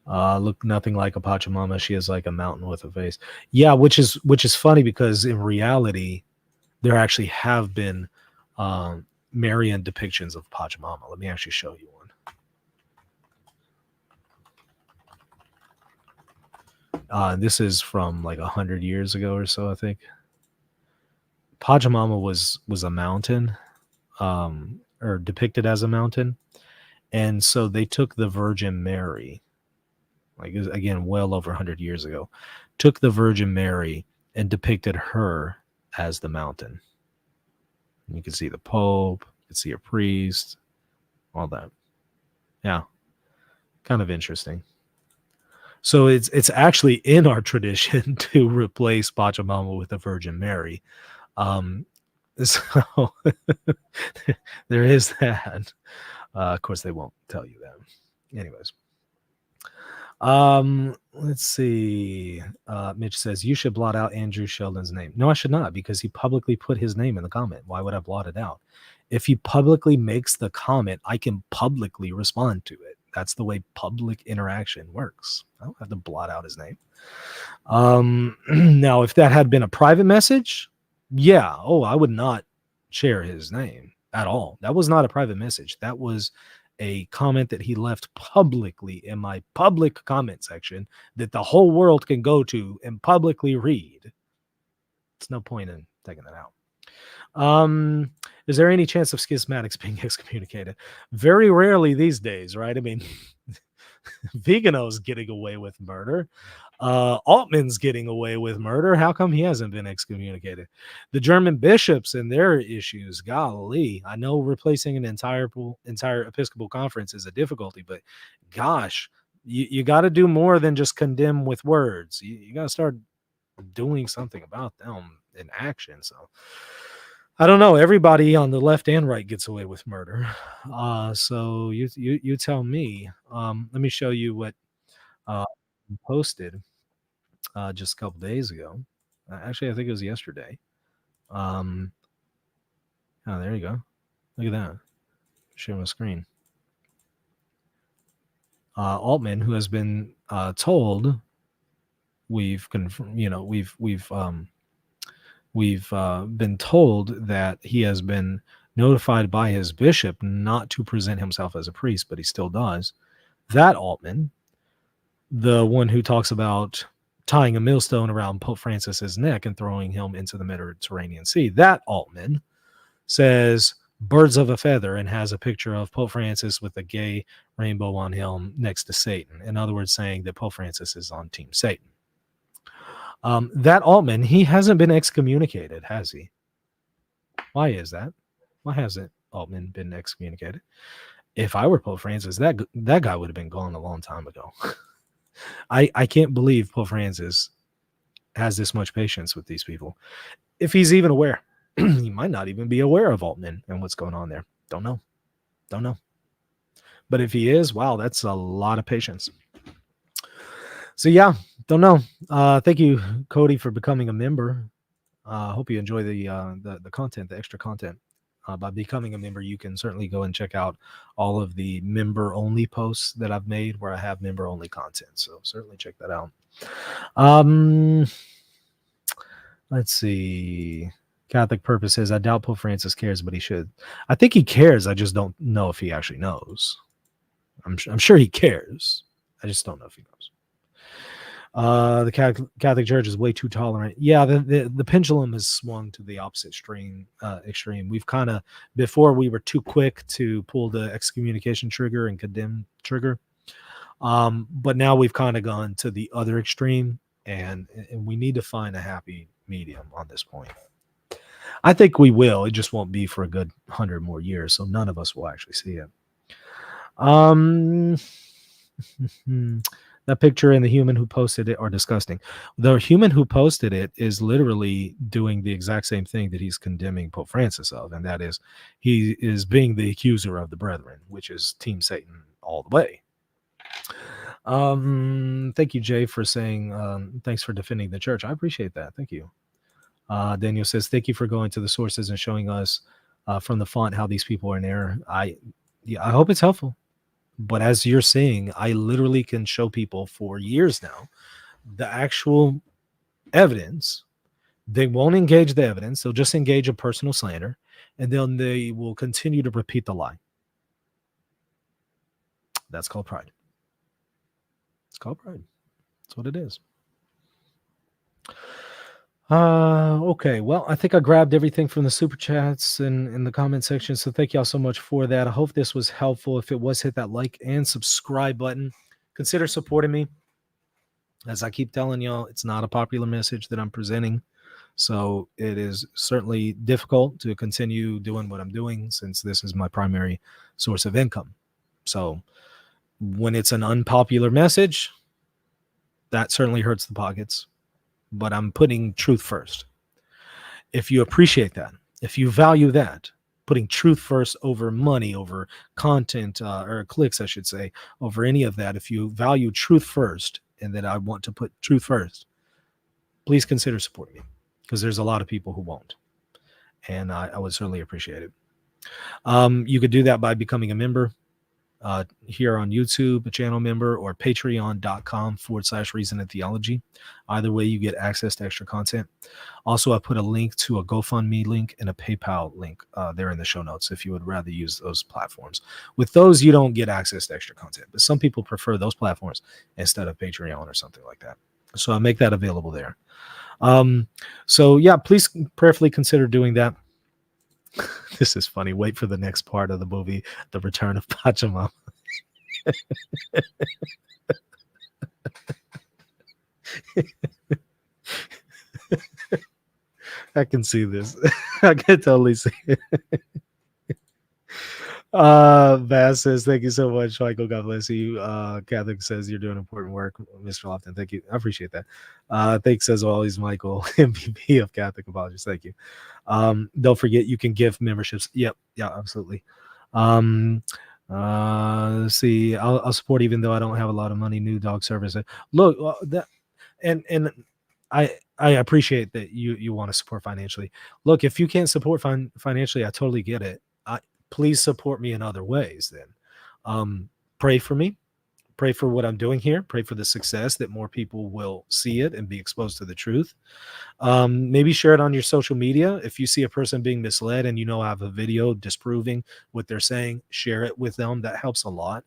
Look nothing like a Pachamama. She is like a mountain with a face. Yeah, which is funny because in reality, there actually have been Marian depictions of Pachamama. Let me actually show you one. This is from like 100 years ago or so, I think. Pachamama was a mountain, or depicted as a mountain, and so they took the Virgin Mary, like again, well over 100 years ago, took the Virgin Mary and depicted her as the mountain. You can see the Pope, you can see a priest, all that. Yeah, kind of interesting. So it's actually in our tradition to replace Pachamama with the Virgin Mary. So there is that. Of course, they won't tell you that. Anyways. Let's see. Mitch says, you should blot out Andrew Sheldon's name. No, I should not, because he publicly put his name in the comment. Why would I blot it out? If he publicly makes the comment, I can publicly respond to it. That's the way public interaction works. I don't have to blot out his name. Now, if that had been a private message, yeah. Oh, I would not share his name at all. That was not a private message. That was a comment that he left publicly in my public comment section that the whole world can go to and publicly read. It's no point in taking that out. Is there any chance of schismatics being excommunicated? Very rarely these days, right? I mean, Vigano's getting away with murder. Altman's getting away with murder. How come he hasn't been excommunicated? The German bishops and their issues, golly. I know replacing an entire Episcopal conference is a difficulty, but gosh, you got to do more than just condemn with words. You got to start doing something about them in action. So I don't know. Everybody on the left and right gets away with murder. So you tell me. Let me show you what posted just a couple days ago. Actually, I think it was yesterday. Oh, there you go. Look at that. Share my screen. Altman, who has been told, we've been told that he has been notified by his bishop not to present himself as a priest, but he still does. That Altman, the one who talks about tying a millstone around Pope Francis's neck and throwing him into the Mediterranean Sea. That Altman says birds of a feather and has a picture of Pope Francis with a gay rainbow on him next to Satan. In other words, saying that Pope Francis is on Team Satan. That Altman, he hasn't been excommunicated, has he? Why is that? Why hasn't Altman been excommunicated? If I were Pope Francis, that guy would have been gone a long time ago. I can't believe Pope Francis has this much patience with these people. If he's even aware, he might not even be aware of Altman and what's going on there. Don't know. But if he is, wow, that's a lot of patience. So yeah, don't know. Thank you, Cody, for becoming a member. Hope you enjoy the content, the extra content. By becoming a member, you can certainly go and check out all of the member-only posts that I've made where I have member-only content. So certainly check that out. Let's see. Catholic Purpose says, I doubt Pope Francis cares, but he should. I think he cares. I just don't know if he actually knows. I'm sure he cares. I just don't know if he knows. The Catholic Church is way too tolerant. Yeah, the pendulum has swung to the opposite extreme. We've kind of, before we were too quick to pull the excommunication trigger and condemn trigger, but now we've kind of gone to the other extreme, and we need to find a happy medium on this point. I think we will. It just won't be for a good 100 more years, so none of us will actually see it. That picture and the human who posted it are disgusting. The human who posted it is literally doing the exact same thing that he's condemning Pope Francis of, and that is he is being the accuser of the brethren, which is Team Satan all the way. Thank you, Jay, for saying thanks for defending the church. I appreciate that. Thank you. Daniel says, thank you for going to the sources and showing us from the font how these people are in error. I hope it's helpful. But as you're seeing, I literally can show people for years now the actual evidence. They won't engage the evidence. They'll just engage a personal slander, and then they will continue to repeat the lie. That's called pride. It's called pride. That's what it is. Okay, well, I think I grabbed everything from the super chats and in the comment section, so thank y'all so much for that. I hope this was helpful. If it was, hit that like and subscribe button. Consider supporting me. As I keep telling y'all, it's not a popular message that I'm presenting, so it is certainly difficult to continue doing what I'm doing since this is my primary source of income. So when it's an unpopular message, that certainly hurts the pockets. But I'm putting truth first. If you appreciate that, if you value that, putting truth first over money, over content, or clicks, I should say, over any of that, if you value truth first and that I want to put truth first, please consider supporting me, because there's a lot of people who won't. And I would certainly appreciate it. You could do that by becoming a member here on YouTube, a channel member, or patreon.com/reason and theology. Either way, you get access to extra content. Also, I put a link to a GoFundMe link and a PayPal link there in the show notes if you would rather use those platforms. With those, you don't get access to extra content, but some people prefer those platforms instead of Patreon or something like that. So I make that available there. So yeah, please prayerfully consider doing that. This is funny. Wait for the next part of the movie, The Return of Pachamama. I can see this. I can totally see it. Bass says, thank you so much, Michael. God bless you. Catholic says you're doing important work, Mr. Lofton. Thank you. I appreciate that. Thanks as always, Michael, MVP of Catholic Apologists. Thank you. Don't forget you can give memberships. Yep. Yeah, absolutely. Let's see. I'll support even though I don't have a lot of money. New dog service. Look, that and I appreciate that you want to support financially. Look, if you can't support financially, I totally get it. Please support me in other ways then. Pray for me. Pray for what I'm doing here. Pray for the success, that more people will see it and be exposed to the truth. Maybe share it on your social media. If you see a person being misled and I have a video disproving what they're saying, share it with them. That helps a lot.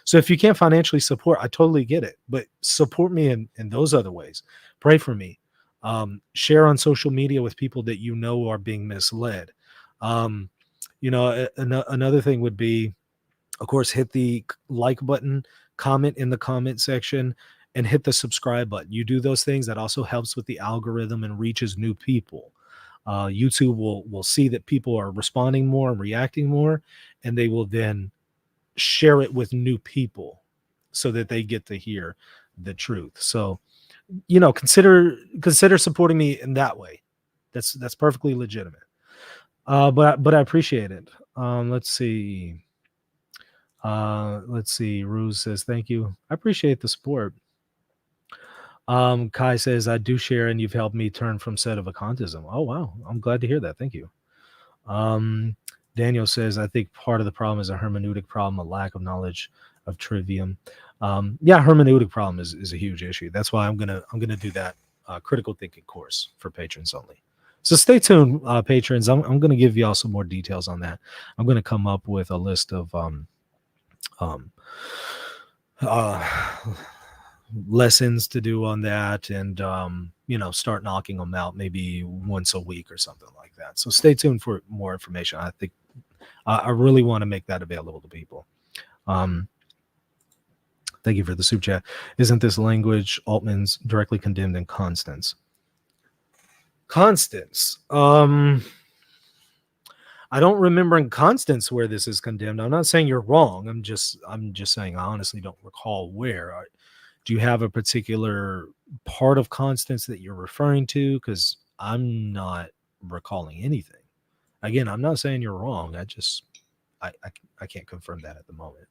So if you can't financially support, I totally get it, but support me in those other ways. Pray for me. Share on social media with people that you know are being misled. Another thing would be, of course, hit the like button, comment in the comment section, and hit the subscribe button. You do those things, that also helps with the algorithm and reaches new people. YouTube will see that people are responding more and reacting more, and they will then share it with new people so that they get to hear the truth. So, consider supporting me in that way. That's perfectly legitimate. But I appreciate it. Let's see. Ruse says, thank you. I appreciate the support. Kai says, I do share, and you've helped me turn from sedevacantism. Oh, wow. I'm glad to hear that. Thank you. Daniel says, I think part of the problem is a hermeneutic problem, a lack of knowledge of trivium. Hermeneutic problem is a huge issue. That's why I'm gonna do that critical thinking course for patrons only. So stay tuned, patrons. I'm gonna give y'all some more details on that. I'm gonna come up with a list of lessons to do on that, and start knocking them out maybe once a week or something like that. So stay tuned for more information. I think I really want to make that available to people. Thank you for the soup chat. Isn't this language Altman's directly condemned in Constance? I don't remember in Constance where this is condemned. I'm not saying you're wrong. I'm just saying I honestly don't recall where. Do you have a particular part of Constance that you're referring to? Because I'm not recalling anything. Again, I'm not saying you're wrong. I can't confirm that at the moment.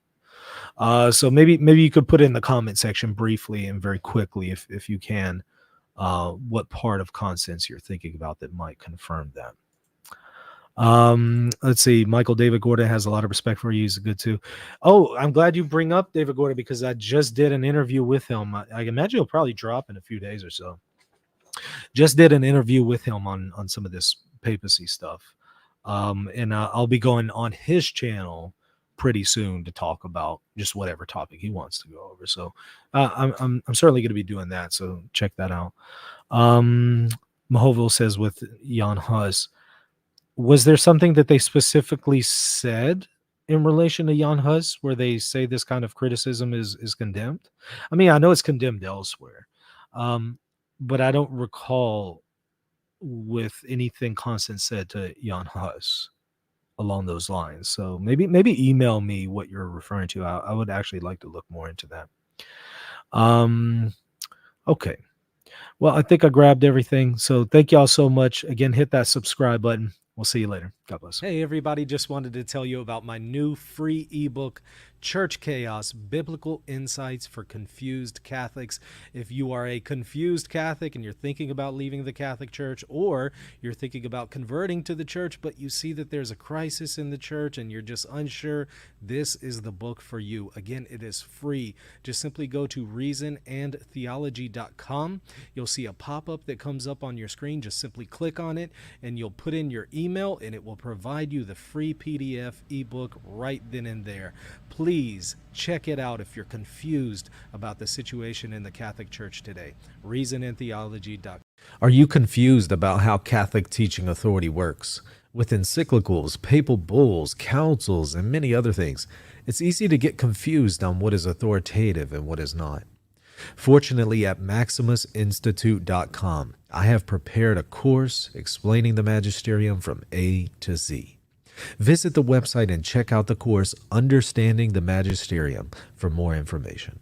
So maybe you could put in the comment section briefly and very quickly, if you can, what part of Constance you're thinking about that might confirm that. Let's see. Michael David Gordon has a lot of respect for you. He's good too. Oh, I'm glad you bring up David Gordon, because I just did an interview with him. I imagine he'll probably drop in a few days or so. Just did an interview with him on some of this papacy stuff. And I'll be going on his channel pretty soon to talk about just whatever topic he wants to go over. So I'm certainly going to be doing that. So check that out. Mahoville says, with Jan Hus, was there something that they specifically said in relation to Jan Hus where they say this kind of criticism is condemned? I mean, I know it's condemned elsewhere, but I don't recall with anything Constance said to Jan Hus along those lines. So maybe email me what you're referring to. I would actually like to look more into that. Okay. Well, I think I grabbed everything. So thank y'all so much. Again, hit that subscribe button. We'll see you later. God bless. Hey, everybody. Just wanted to tell you about my new free ebook, Church Chaos, Biblical Insights for Confused Catholics. If you are a confused Catholic and you're thinking about leaving the Catholic Church, or you're thinking about converting to the church, but you see that there's a crisis in the church and you're just unsure, this is the book for you. Again, it is free. Just simply go to reasonandtheology.com. You'll see a pop-up that comes up on your screen. Just simply click on it and you'll put in your email, and it will provide you the free PDF ebook right then and there. Please check it out if you're confused about the situation in the Catholic Church today. reasonandtheology.com. Are you confused about how Catholic teaching authority works? With encyclicals, papal bulls, councils, and many other things, it's easy to get confused on what is authoritative and what is not. Fortunately, at maximusinstitute.com, I have prepared a course explaining the magisterium from A to Z. Visit the website and check out the course Understanding the Magisterium for more information.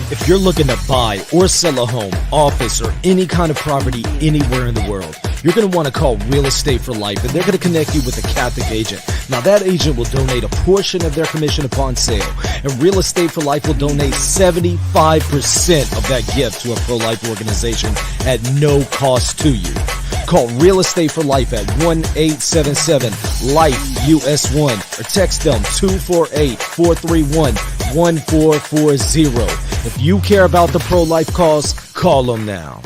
If you're looking to buy or sell a home, office, or any kind of property anywhere in the world, you're going to want to call Real Estate for Life, and they're going to connect you with a Catholic agent. Now, that agent will donate a portion of their commission upon sale, and Real Estate for Life will donate 75% of that gift to a pro-life organization at no cost to you. Call Real Estate for Life at 1-877-LIFE-US1 or text them 248-431-1440. If you care about the pro-life cause, call them now.